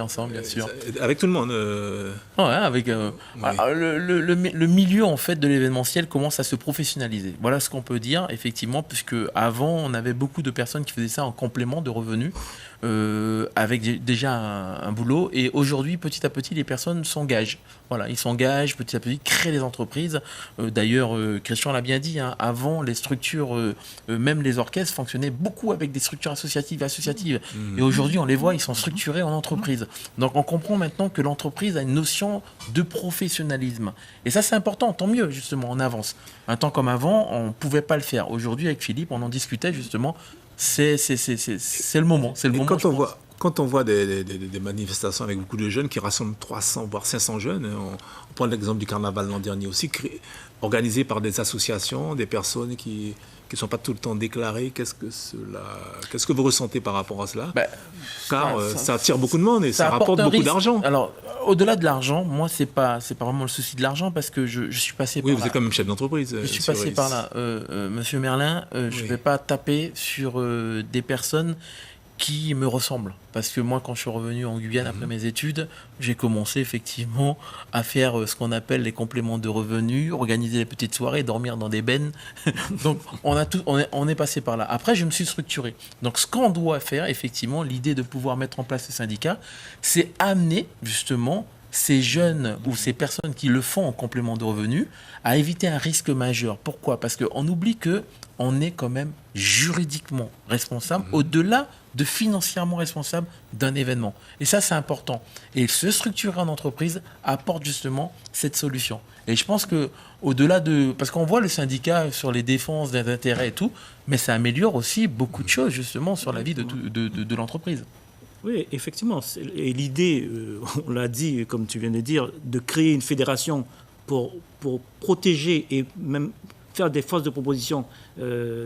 ensemble, bien sûr. Avec tout le monde avec le milieu, en fait, de l'événementiel commence à se professionnaliser. Voilà ce qu'on peut dire, effectivement, puisque avant, on avait beaucoup de personnes qui faisaient ça en complément de revenus. Avec déjà un boulot, et aujourd'hui petit à petit les personnes s'engagent, ils s'engagent petit à petit, créent des entreprises. D'ailleurs Christian l'a bien dit, avant les structures, même les orchestres fonctionnaient beaucoup avec des structures associatives, et aujourd'hui on les voit, ils sont structurés en entreprise. Donc on comprend maintenant que l'entreprise a une notion de professionnalisme, et ça c'est important, tant mieux, justement on avance. Un temps comme avant on pouvait pas le faire. Aujourd'hui avec Philippe on en discutait justement. C'est le moment. Et quand on voit des manifestations avec beaucoup de jeunes qui rassemblent 300 voire 500 jeunes, on prend l'exemple du carnaval l'an dernier aussi, organisé par des associations, des personnes qui ne sont pas tout le temps déclarées. Qu'est-ce que vous ressentez par rapport à cela? Car ça attire beaucoup de monde et ça rapporte beaucoup d'argent. Alors, au-delà de l'argent, moi, c'est pas vraiment le souci de l'argent, parce que je suis passé par là. Oui, vous êtes quand même chef d'entreprise. Je suis passé par là. Monsieur Merlin, je ne vais pas taper sur des personnes qui me ressemblent. Parce que moi, quand je suis revenu en Guyane après mes études, j'ai commencé effectivement à faire ce qu'on appelle les compléments de revenus, organiser des petites soirées, dormir dans des bennes. Donc, on est passé par là. Après, je me suis structuré. Donc, ce qu'on doit faire, effectivement, l'idée de pouvoir mettre en place ce syndicat, c'est amener justement ces jeunes ou ces personnes qui le font en complément de revenus à éviter un risque majeur. Pourquoi? Parce qu'on oublie qu'on est quand même juridiquement responsable, au-delà de financièrement responsable d'un événement. Et ça, c'est important. Et se structurer en entreprise apporte justement cette solution. Et je pense que au-delà de... Parce qu'on voit le syndicat sur les défenses des intérêts et tout, mais ça améliore aussi beaucoup de choses justement sur la vie de l'entreprise. Oui, effectivement. Et l'idée, on l'a dit, comme tu viens de dire, de créer une fédération pour protéger et même faire des forces de proposition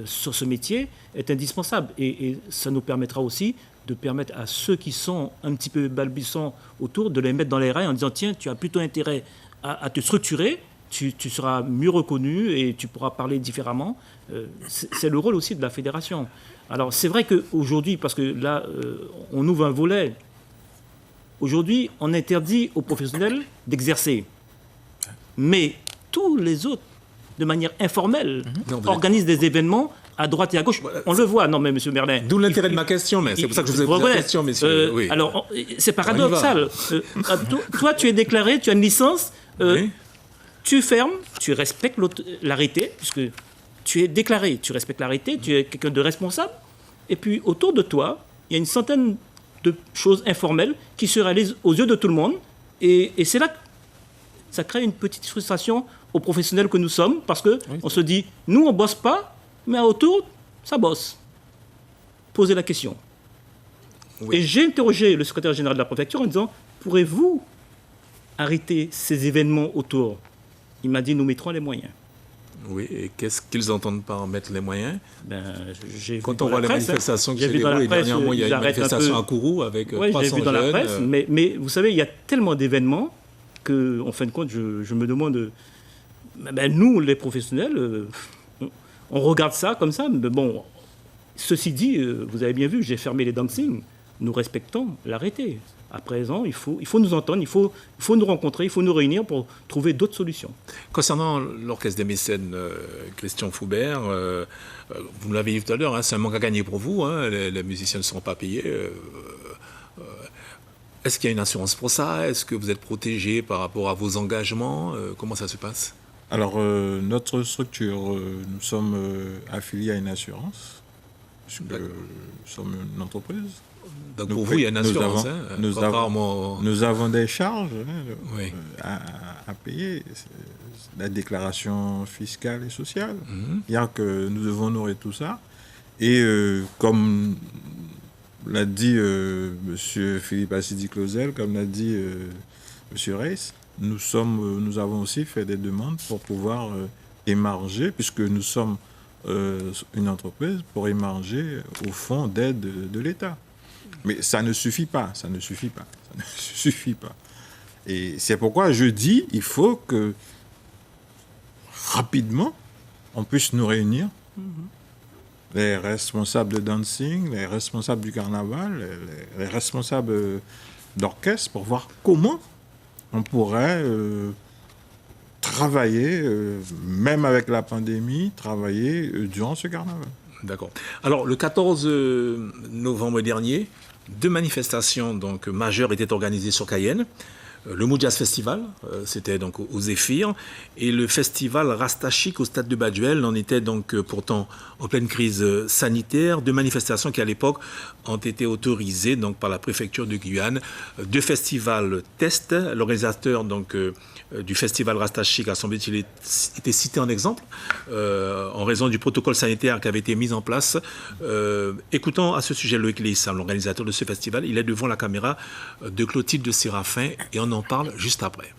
sur ce métier est indispensable. Et ça nous permettra aussi de permettre à ceux qui sont un petit peu balbutiants autour de les mettre dans les rails en disant tiens, tu as plutôt intérêt à te structurer, tu seras mieux reconnu et tu pourras parler différemment. C'est le rôle aussi de la fédération. Alors c'est vrai qu'aujourd'hui, parce que là, on ouvre un volet, aujourd'hui, on interdit aux professionnels d'exercer. Mais tous les autres, de manière informelle, organisent des événements à droite et à gauche. On le voit, non mais M. Merlin. D'où l'intérêt de ma question, mais c'est pour ça que je vous ai posé la question, messieurs. Oui. Alors, c'est paradoxal. Toi, tu es déclaré, tu as une licence, tu fermes, tu respectes l'arrêté, puisque tu es déclaré, tu respectes l'arrêté, tu es quelqu'un de responsable, et puis autour de toi, il y a une centaine de choses informelles qui se réalisent aux yeux de tout le monde, et c'est là que ça crée une petite frustration aux professionnels que nous sommes, parce qu'on se dit, nous, on ne bosse pas, mais autour, ça bosse. Posez la question. Oui. Et j'ai interrogé le secrétaire général de la préfecture en disant, pourrez-vous arrêter ces événements autour? Il m'a dit, nous mettrons les moyens. Oui, et qu'est-ce qu'ils entendent par mettre les moyens? Quand on voit les manifestations que j'ai déroulées dernièrement, il y a une manifestation à Kourou avec 300 j'ai vu dans jeunes. La presse, mais vous savez, il y a tellement d'événements qu'en fin de compte, je me demande... nous, les professionnels, on regarde ça comme ça, mais bon, ceci dit, vous avez bien vu, j'ai fermé les dancing. Nous respectons l'arrêté. À présent, il faut nous entendre, il faut nous rencontrer, il faut nous réunir pour trouver d'autres solutions. Concernant l'Orchestre des mécènes, Christian Foubert, vous l'avez dit tout à l'heure, c'est un manque à gagner pour vous, les musiciens ne seront pas payés. Est-ce qu'il y a une assurance pour ça? Est-ce que vous êtes protégé par rapport à vos engagements? Comment ça se passe? Alors, notre structure, nous sommes affiliés à une assurance, puisque nous sommes une entreprise. Donc pour vous, il y a une assurance. Nous avons des charges oui. à payer, la déclaration fiscale et sociale. C'est-à-dire que nous devons honorer tout ça. Et comme l'a dit M. Philippe Assidi-Clausel, comme l'a dit M. Reis, nous avons aussi fait des demandes pour pouvoir émarger, puisque nous sommes une entreprise, pour émarger au fonds d'aide de l'État. Mais ça ne suffit pas, ça ne suffit pas. Et c'est pourquoi je dis, il faut que rapidement, on puisse nous réunir, les responsables de dancing, les responsables du carnaval, les responsables d'orchestre, pour voir comment on pourrait travailler, même avec la pandémie, travailler durant ce carnaval. D'accord. Alors, le 14 novembre dernier, 2 manifestations donc, majeures étaient organisées sur Cayenne. Le Mood Jazz Festival, c'était donc au Zéphyr, et le festival Rastachik au stade de Baduel. On était donc pourtant en pleine crise sanitaire. 2 manifestations qui à l'époque ont été autorisées donc par la préfecture de Guyane. 2 festivals test. L'organisateur donc du festival Rastachik a semblé-t-il été cité en exemple en raison du protocole sanitaire qui avait été mis en place. Écoutons à ce sujet Loïc Leissam, l'organisateur de ce festival. Il est devant la caméra de Clotilde de Séraphin et on en parle juste après.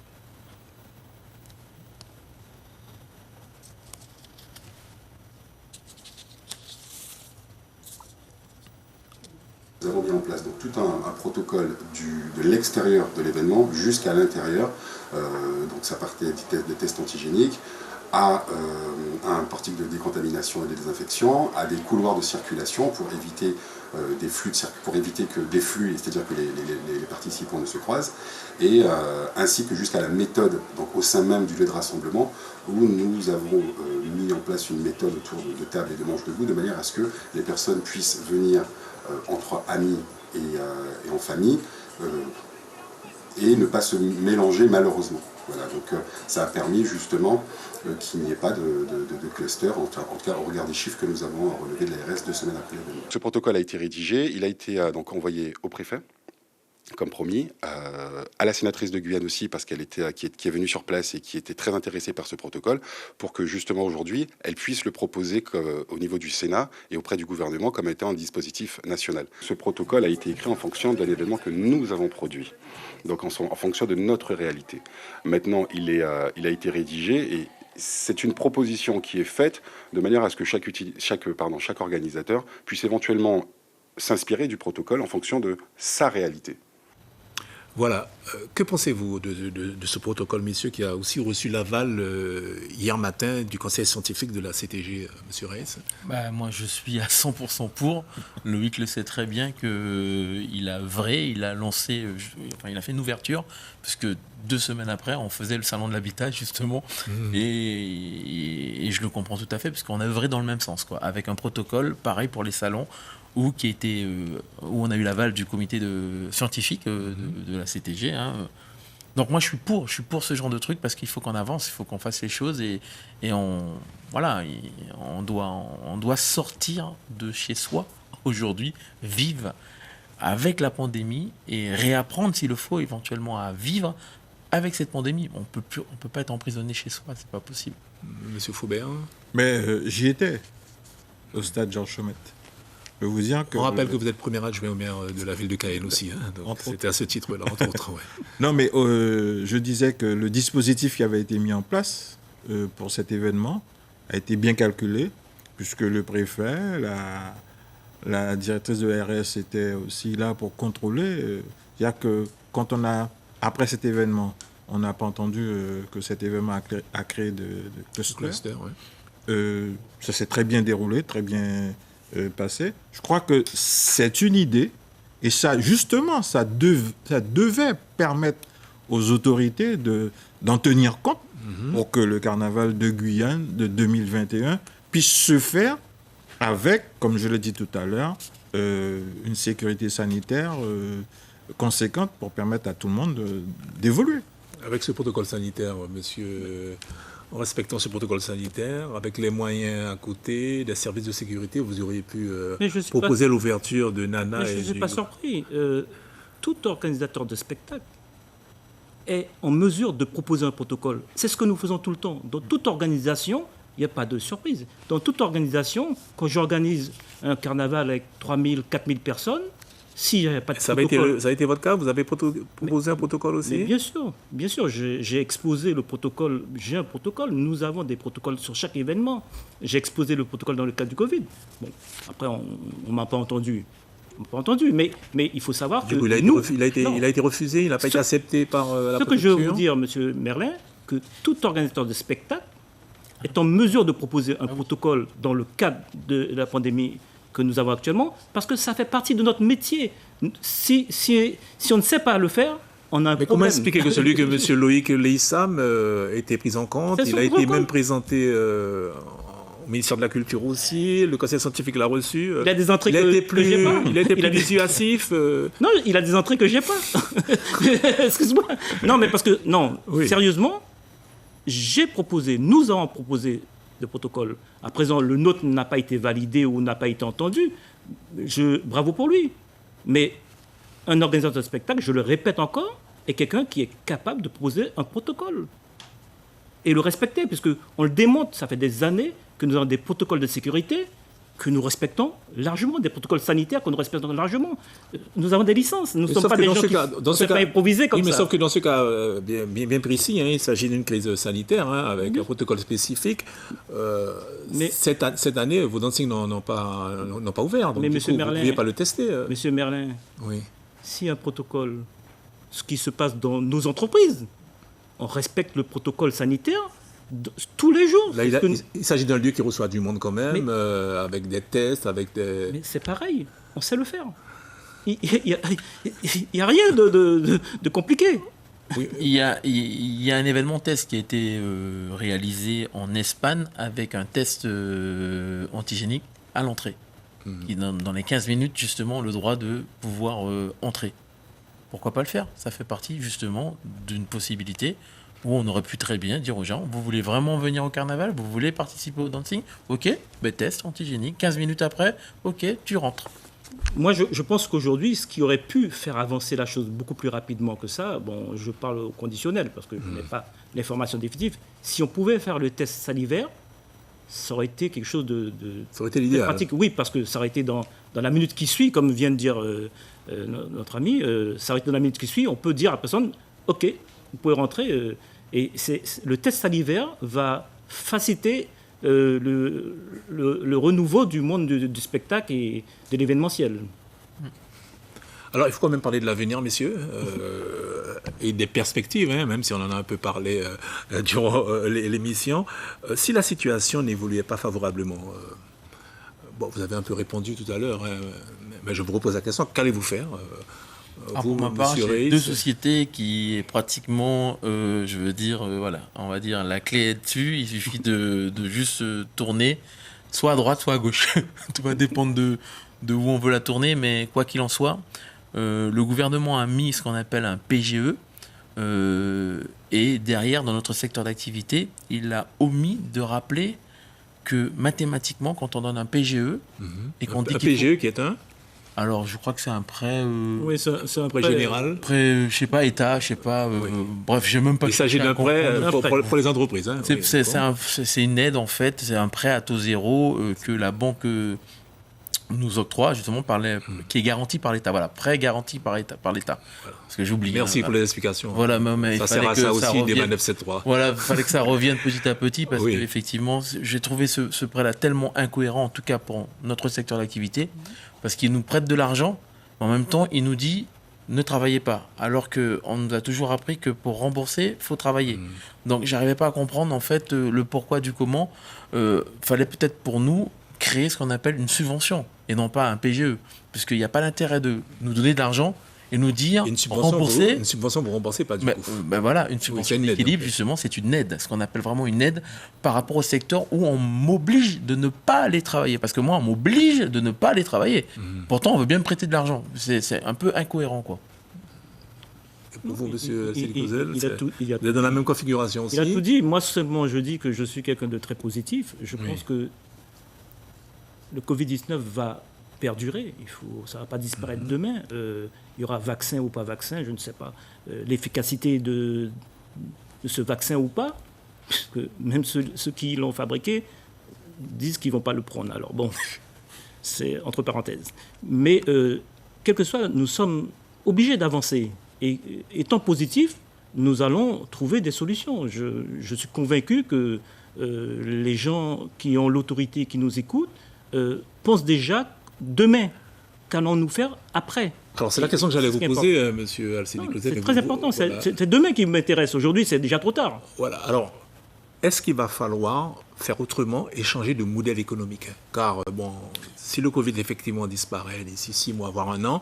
Nous avons mis en place donc, tout un protocole de l'extérieur de l'événement jusqu'à l'intérieur. Donc ça partait des tests antigéniques, à un portique de décontamination et de désinfection, à des couloirs de circulation pour éviter des flux, c'est-à-dire que les participants ne se croisent, et ainsi que jusqu'à la méthode, donc au sein même du lieu de rassemblement, où nous avons mis en place une méthode autour de tables et de manches debout, de manière à ce que les personnes puissent venir entre amis et en famille, et ne pas se mélanger malheureusement. Voilà, donc ça a permis justement qu'il n'y ait pas de cluster, en tout cas au regard des chiffres que nous avons relevés de l'ARS 2 semaines après l'événement. Ce protocole a été rédigé, il a été donc envoyé au préfet, comme promis, à la sénatrice de Guyane aussi, parce qu'elle était, qui est venue sur place et qui était très intéressée par ce protocole, pour que justement aujourd'hui, elle puisse le proposer au niveau du Sénat et auprès du gouvernement comme étant un dispositif national. Ce protocole a été écrit en fonction d'un événement que nous avons produit, donc en fonction de notre réalité. Maintenant, il a été rédigé et c'est une proposition qui est faite de manière à ce que chaque organisateur puisse éventuellement s'inspirer du protocole en fonction de sa réalité. Voilà. Que pensez-vous de ce protocole, messieurs, qui a aussi reçu l'aval hier matin du conseil scientifique de la CTG, M. Reis? Moi, je suis à 100% pour. Loïc le sait très bien qu'il a lancé, il a fait une ouverture, parce que 2 semaines après, on faisait le salon de l'habitat, justement, et je le comprends tout à fait, parce qu'on a œuvré dans le même sens, quoi, avec un protocole pareil pour les salons, où on a eu l'aval du comité scientifique de la CTG. Donc moi je suis pour ce genre de truc, parce qu'il faut qu'on avance, il faut qu'on fasse les choses et on doit sortir de chez soi aujourd'hui, vivre avec la pandémie et réapprendre s'il le faut éventuellement à vivre avec cette pandémie. On peut pas être emprisonné chez soi, c'est pas possible. Monsieur Foubert? Mais j'y étais au stade Georges Chaumette. Je peux vous dire que... On rappelle que vous êtes premier adjoint au maire de la ville de Cayenne aussi. Donc c'était à ce titre-là, entre autres. Ouais. Non, mais je disais que le dispositif qui avait été mis en place pour cet événement a été bien calculé, puisque le préfet, la directrice de l'ARS était aussi là pour contrôler. C'est-à-dire que quand après cet événement, on n'a pas entendu que cet événement a créé de clusters. Ouais. Ça s'est très bien déroulé, très bien passé. Je crois que c'est une idée, et ça, justement, ça devait permettre aux autorités d'en tenir compte pour que le carnaval de Guyane de 2021 puisse se faire avec, comme je l'ai dit tout à l'heure, une sécurité sanitaire conséquente pour permettre à tout le monde d'évoluer. Avec ce protocole sanitaire, monsieur, en respectant ce protocole sanitaire, avec les moyens à côté, des services de sécurité, vous auriez pu proposer l'ouverture de Nana. Mais je ne suis pas surpris. Tout organisateur de spectacle est en mesure de proposer un protocole. C'est ce que nous faisons tout le temps. Dans toute organisation, il n'y a pas de surprise. Dans toute organisation, quand j'organise un carnaval avec 3000, 4000 personnes, s'il n'y a pas de protocole... Ça a été votre cas? Vous avez proposé un protocole aussi? Mais bien sûr, j'ai exposé le protocole. J'ai un protocole. Nous avons des protocoles sur chaque événement. J'ai exposé le protocole dans le cadre du Covid. Bon, après, on ne m'a pas entendu. Mais il faut savoir que il a été refusé, il n'a pas été accepté par la préfecture. Ce que je veux vous dire, monsieur Merlin, que tout organisateur de spectacle est en mesure de proposer un protocole dans le cadre de la pandémie que nous avons actuellement, parce que ça fait partie de notre métier. Si on ne sait pas le faire, on a un problème. Comment expliquer que celui que M. Loïc Leissam a été pris en compte, il a été même présenté au ministère de la Culture aussi, le conseil scientifique l'a reçu. Il a des entrées que j'ai pas. Il a été plus dissuasif. Non, il a des entrées que j'ai pas. Excuse-moi. Non, mais parce que, sérieusement, nous avons proposé de protocole. À présent, le nôtre n'a pas été validé ou n'a pas été entendu. Bravo pour lui. Mais un organisateur de spectacle, je le répète encore, est quelqu'un qui est capable de proposer un protocole. Et le respecter, puisqu'on le démontre, ça fait des années que nous avons des protocoles de sécurité que nous respectons largement, des protocoles sanitaires que nous respectons largement. Nous avons des licences, nous ne sommes pas des gens qui ne sont pas improvisés comme ça. Mais sauf que dans ce cas bien précis, il s'agit d'une crise sanitaire avec un protocole spécifique. Mais cette année, vos dancing n'ont pas ouvert, donc mais du coup, vous ne pouviez pas le tester. Monsieur Merlin, si un protocole, ce qui se passe dans nos entreprises, on respecte le protocole sanitaire tous les jours. Là, il s'agit d'un lieu qui reçoit du monde quand même, avec des tests, avec des... Mais c'est pareil, on sait le faire. Il n'y a rien de compliqué. Oui. Il y a un événement test qui a été réalisé en Espagne avec un test antigénique à l'entrée, qui donne dans les 15 minutes justement le droit de pouvoir entrer. Pourquoi pas le faire? Ça fait partie justement d'une possibilité où on aurait pu très bien dire aux gens, vous voulez vraiment venir au carnaval? Vous voulez participer au dancing? Ok, test antigénique, 15 minutes après, ok, tu rentres. Moi, je pense qu'aujourd'hui, ce qui aurait pu faire avancer la chose beaucoup plus rapidement que ça, bon, je parle au conditionnel, parce que je n'ai pas l'information définitive, si on pouvait faire le test salivaire, ça aurait été quelque chose de ça aurait été l'idéal. pratique. Oui, parce que ça aurait été dans la minute qui suit, comme vient de dire notre ami, ça aurait été dans la minute qui suit, on peut dire à la personne, ok, vous pouvez rentrer, et le test salivaire va faciliter le renouveau du monde du spectacle et de l'événementiel. Alors, il faut quand même parler de l'avenir, messieurs, et des perspectives, même si on en a un peu parlé durant l'émission. Si la situation n'évoluait pas favorablement, vous avez un peu répondu tout à l'heure, mais je vous repose la question, qu'allez-vous faire pour ma part, j'ai deux sociétés qui est pratiquement, on va dire, la clé est dessus. Il suffit de juste tourner, soit à droite, soit à gauche. Tout va dépendre de où on veut la tourner, mais quoi qu'il en soit, le gouvernement a mis ce qu'on appelle un PGE, et derrière, dans notre secteur d'activité, il a omis de rappeler que mathématiquement, quand on donne un PGE, et qu'on dit un PGE qui est un... Alors, je crois que c'est un prêt... oui, c'est un prêt général. Prêt, je sais pas, État, je sais pas... Bref, j'ai même pas... Il s'agit d'un prêt pour les entreprises. C'est une aide, en fait. C'est un prêt à taux zéro que la banque nous octroie justement qui est garanti par l'État. Voilà, prêt garanti par l'État. Parce que j'oublie. Merci pour les explications. Voilà, mais ça sert à ça aussi, des 973. Voilà, il fallait que ça revienne petit à petit parce oui. qu'effectivement, j'ai trouvé ce prêt-là tellement incohérent, en tout cas pour notre secteur d'activité, parce qu'il nous prête de l'argent, mais en même temps, il nous dit ne travaillez pas, alors qu'on nous a toujours appris que pour rembourser, il faut travailler. Donc, j'arrivais pas à comprendre en fait le pourquoi du comment. Fallait peut-être pour nous créer ce qu'on appelle une subvention et non pas un PGE, puisqu'il n'y a pas l'intérêt de nous donner de l'argent et nous dire rembourser. Une subvention pour rembourser, pas du coup. Voilà, une subvention d'équilibre, justement, c'est une aide, ce qu'on appelle vraiment une aide par rapport au secteur où on m'oblige de ne pas aller travailler. Parce que moi, on m'oblige de ne pas aller travailler. Pourtant, on veut bien me prêter de l'argent. C'est un peu incohérent, quoi. Et pour vous, monsieur Sélicozel, vous êtes tout dans la même configuration aussi. Il a tout dit. Moi, seulement, je dis que je suis quelqu'un de très positif. Je pense que le Covid-19 va perdurer. Ça ne va pas disparaître demain. Il y aura vaccin ou pas vaccin, je ne sais pas. L'efficacité de ce vaccin ou pas, parce que même ceux qui l'ont fabriqué disent qu'ils ne vont pas le prendre. Alors bon, c'est entre parenthèses. Mais quel que soit, nous sommes obligés d'avancer. Et étant positif, nous allons trouver des solutions. Je suis convaincu que les gens qui ont l'autorité, qui nous écoutent, pensent déjà demain. Qu'allons-nous faire après? Alors, c'est la question que j'allais vous poser, monsieur Sélicozel. C'est très important. Voilà. C'est demain qui m'intéresse. Aujourd'hui, c'est déjà trop tard. Voilà. Alors, est-ce qu'il va falloir faire autrement et changer de modèle économique? Car, si le Covid effectivement disparaît d'ici 6 mois, voire 1 an,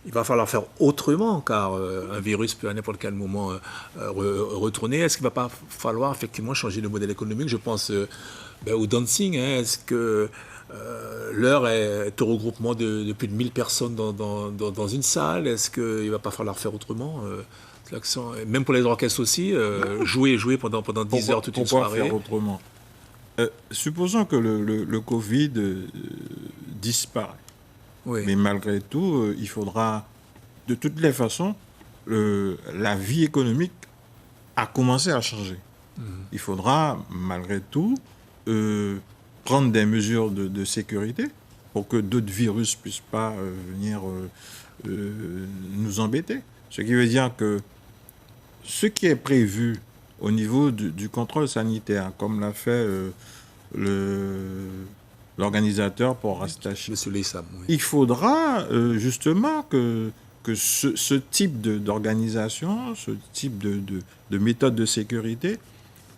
il va falloir faire autrement, car un virus peut à n'importe quel moment retourner. Est-ce qu'il ne va pas falloir effectivement changer de modèle économique? Je pense au dancing. Est-ce que l'heure est au regroupement de plus de 1000 personnes dans une salle? Est-ce qu'il ne va pas falloir faire autrement? Même pour les orchestres aussi, jouer pendant 10 heures toute une soirée. Pourquoi faire autrement? Supposons que le Covid disparaît. Oui. Mais malgré tout, il faudra, de toutes les façons, la vie économique a commencé à changer. Il faudra, malgré tout, prendre des mesures de sécurité pour que d'autres virus ne puissent pas venir nous embêter. Ce qui veut dire que ce qui est prévu au niveau du contrôle sanitaire, comme l'a fait l'organisateur pour Rastachi, Monsieur Lessam, oui. il faudra justement que ce type d'organisation, ce type de méthode de sécurité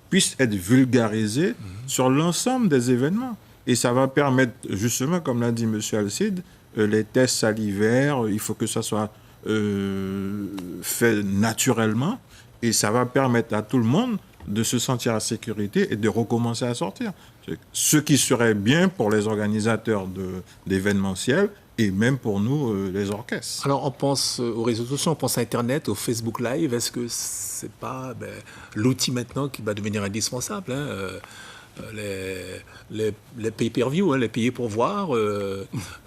puisse être vulgarisé sur l'ensemble des événements. Et ça va permettre, justement, comme l'a dit M. Alcide, les tests salivaires, il faut que ça soit fait naturellement. Et ça va permettre à tout le monde de se sentir en sécurité et de recommencer à sortir. Ce qui serait bien pour les organisateurs d'événementiels et même pour nous, les orchestres. Alors, on pense aux réseaux sociaux, on pense à Internet, au Facebook Live. Est-ce que c'est pas l'outil maintenant qui va devenir indispensable, les pay-per-view, les payer pour voir,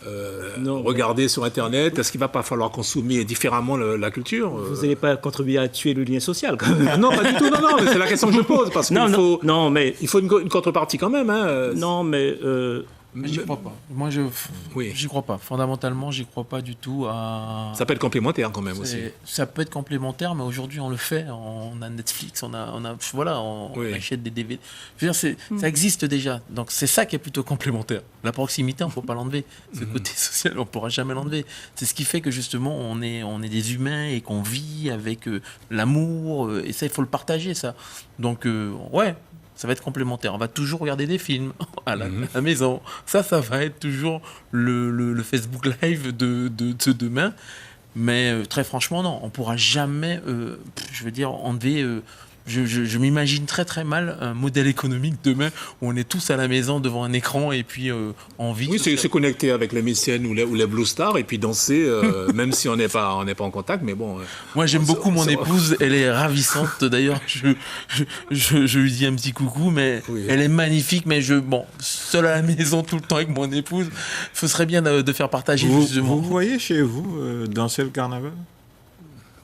regarder sur Internet. Est-ce qu'il ne va pas falloir consommer différemment la culture? Vous n'allez pas contribuer à tuer le lien social, quand même. Non, pas du tout. Non, mais c'est la question que je pose. Parce qu'il il faut une contrepartie quand même. Non, mais... J'y crois pas. Moi, j'y crois pas. Fondamentalement, j'y crois pas du tout à... Ça peut être complémentaire quand même aussi. Ça peut être complémentaire, mais aujourd'hui, on le fait. On a Netflix, on achète des DVD. Je veux dire, ça existe déjà. Donc, c'est ça qui est plutôt complémentaire. La proximité, on ne peut pas l'enlever. Ce côté social, on ne pourra jamais l'enlever. C'est ce qui fait que, justement, on est des humains et qu'on vit avec l'amour. Et ça, il faut le partager, ça. Donc, ça va être complémentaire. On va toujours regarder des films à la maison. Ça va être toujours le Facebook Live de demain. Mais très franchement, non. On ne pourra jamais, enlever... Je m'imagine très très mal un modèle économique demain où on est tous à la maison devant un écran et puis on vit. Oui, c'est connecter avec les mécènes ou les Blue Stars et puis danser, même si on n'est pas en contact, mais bon. Moi j'aime beaucoup mon épouse, elle est ravissante. D'ailleurs, je lui dis un petit coucou, mais elle est magnifique. Mais seul à la maison tout le temps avec mon épouse, ce serait bien de faire partager. Vous voyez chez vous danser le carnaval?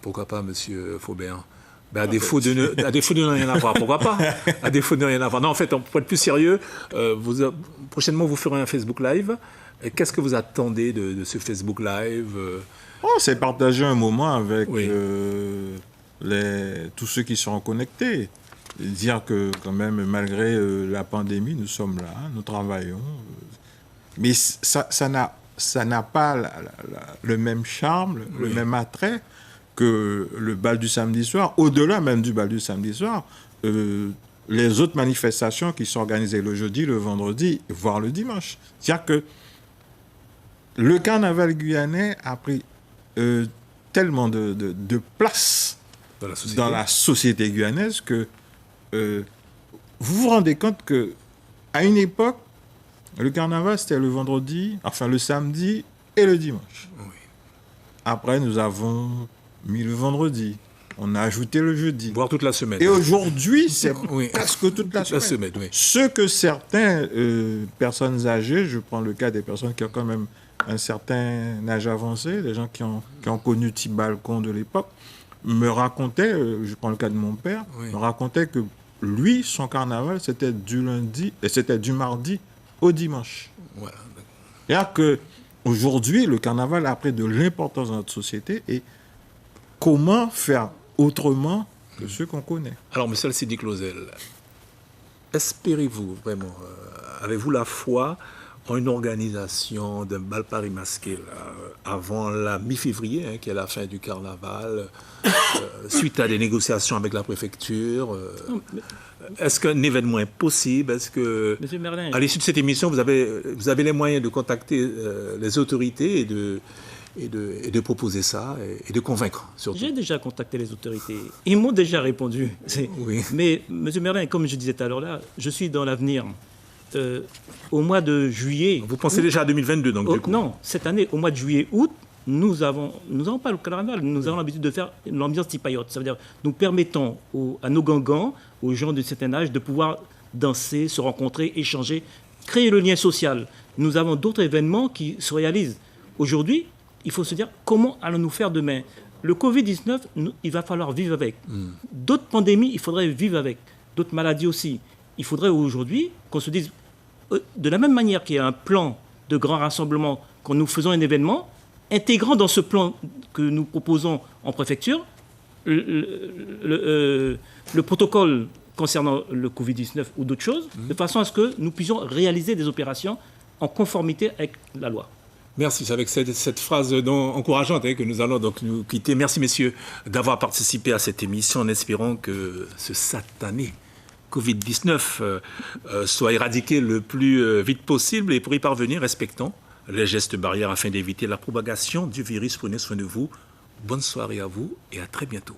Pourquoi pas, monsieur Faubert? Ben, à défaut de ne rien avoir, pourquoi pas? À défaut de ne rien avoir. Non, en fait, pour être plus sérieux, prochainement, vous ferez un Facebook Live. Et qu'est-ce que vous attendez de ce Facebook Live? C'est partager un moment avec tous ceux qui seront connectés. Et dire que, quand même, malgré la pandémie, nous sommes là, nous travaillons. Mais ça n'a pas le même charme, le même attrait que le bal du samedi soir, au-delà même du bal du samedi soir, les autres manifestations qui sont organisées le jeudi, le vendredi, voire le dimanche. C'est-à-dire que le carnaval guyanais a pris tellement de place dans la société guyanaise que vous vous rendez compte qu'à une époque, le carnaval, c'était le vendredi, enfin le samedi et le dimanche. Oui. Après, nous avons mis le vendredi. On a ajouté le jeudi. Voire toute la semaine. Et aujourd'hui, c'est presque toute la semaine. Oui. Ce que certaines personnes âgées, je prends le cas des personnes qui ont quand même un certain âge avancé, des gens qui ont connu Thibalcon de l'époque, me racontaient, je prends le cas de mon père, me racontait que lui, son carnaval, c'était du lundi, et c'était du mardi au dimanche. Voilà. C'est-à-dire qu'aujourd'hui, le carnaval a pris de l'importance dans notre société et comment faire autrement que ceux qu'on connaît. Alors, monsieur Sidi Clausel, espérez-vous vraiment, avez-vous la foi en une organisation d'un bal Paris masqué là, avant la mi-février, qui est la fin du carnaval, suite à des négociations avec la préfecture est-ce qu'un événement est possible? Est-ce que, Monsieur Merlin, à l'issue de cette émission, vous avez les moyens de contacter les autorités et de proposer ça et de convaincre, surtout? J'ai déjà contacté les autorités. Ils m'ont déjà répondu. Oui. Mais, monsieur Merlin, comme je disais tout à l'heure là, je suis dans l'avenir. Au mois de juillet... Vous pensez déjà à 2022, donc, du coup? Non, cette année, au mois de juillet-août, nous n'avons pas le carnaval, nous avons l'habitude de faire l'ambiance tipaillotte. Ça veut dire, nous permettons à nos gangans, aux gens de certain âge, de pouvoir danser, se rencontrer, échanger, créer le lien social. Nous avons d'autres événements qui se réalisent. Aujourd'hui, il faut se dire, comment allons-nous faire demain? Le Covid-19, il va falloir vivre avec. D'autres pandémies, il faudrait vivre avec. D'autres maladies aussi. Il faudrait aujourd'hui qu'on se dise, de la même manière qu'il y a un plan de grand rassemblement, quand nous faisons un événement, intégrant dans ce plan que nous proposons en préfecture, le protocole concernant le Covid-19 ou d'autres choses, de façon à ce que nous puissions réaliser des opérations en conformité avec la loi. Merci, c'est avec cette phrase encourageante que nous allons donc nous quitter. Merci messieurs d'avoir participé à cette émission en espérant que ce satané Covid-19 soit éradiqué le plus vite possible et pour y parvenir, respectons les gestes barrières afin d'éviter la propagation du virus. Prenez soin de vous. Bonne soirée à vous et à très bientôt.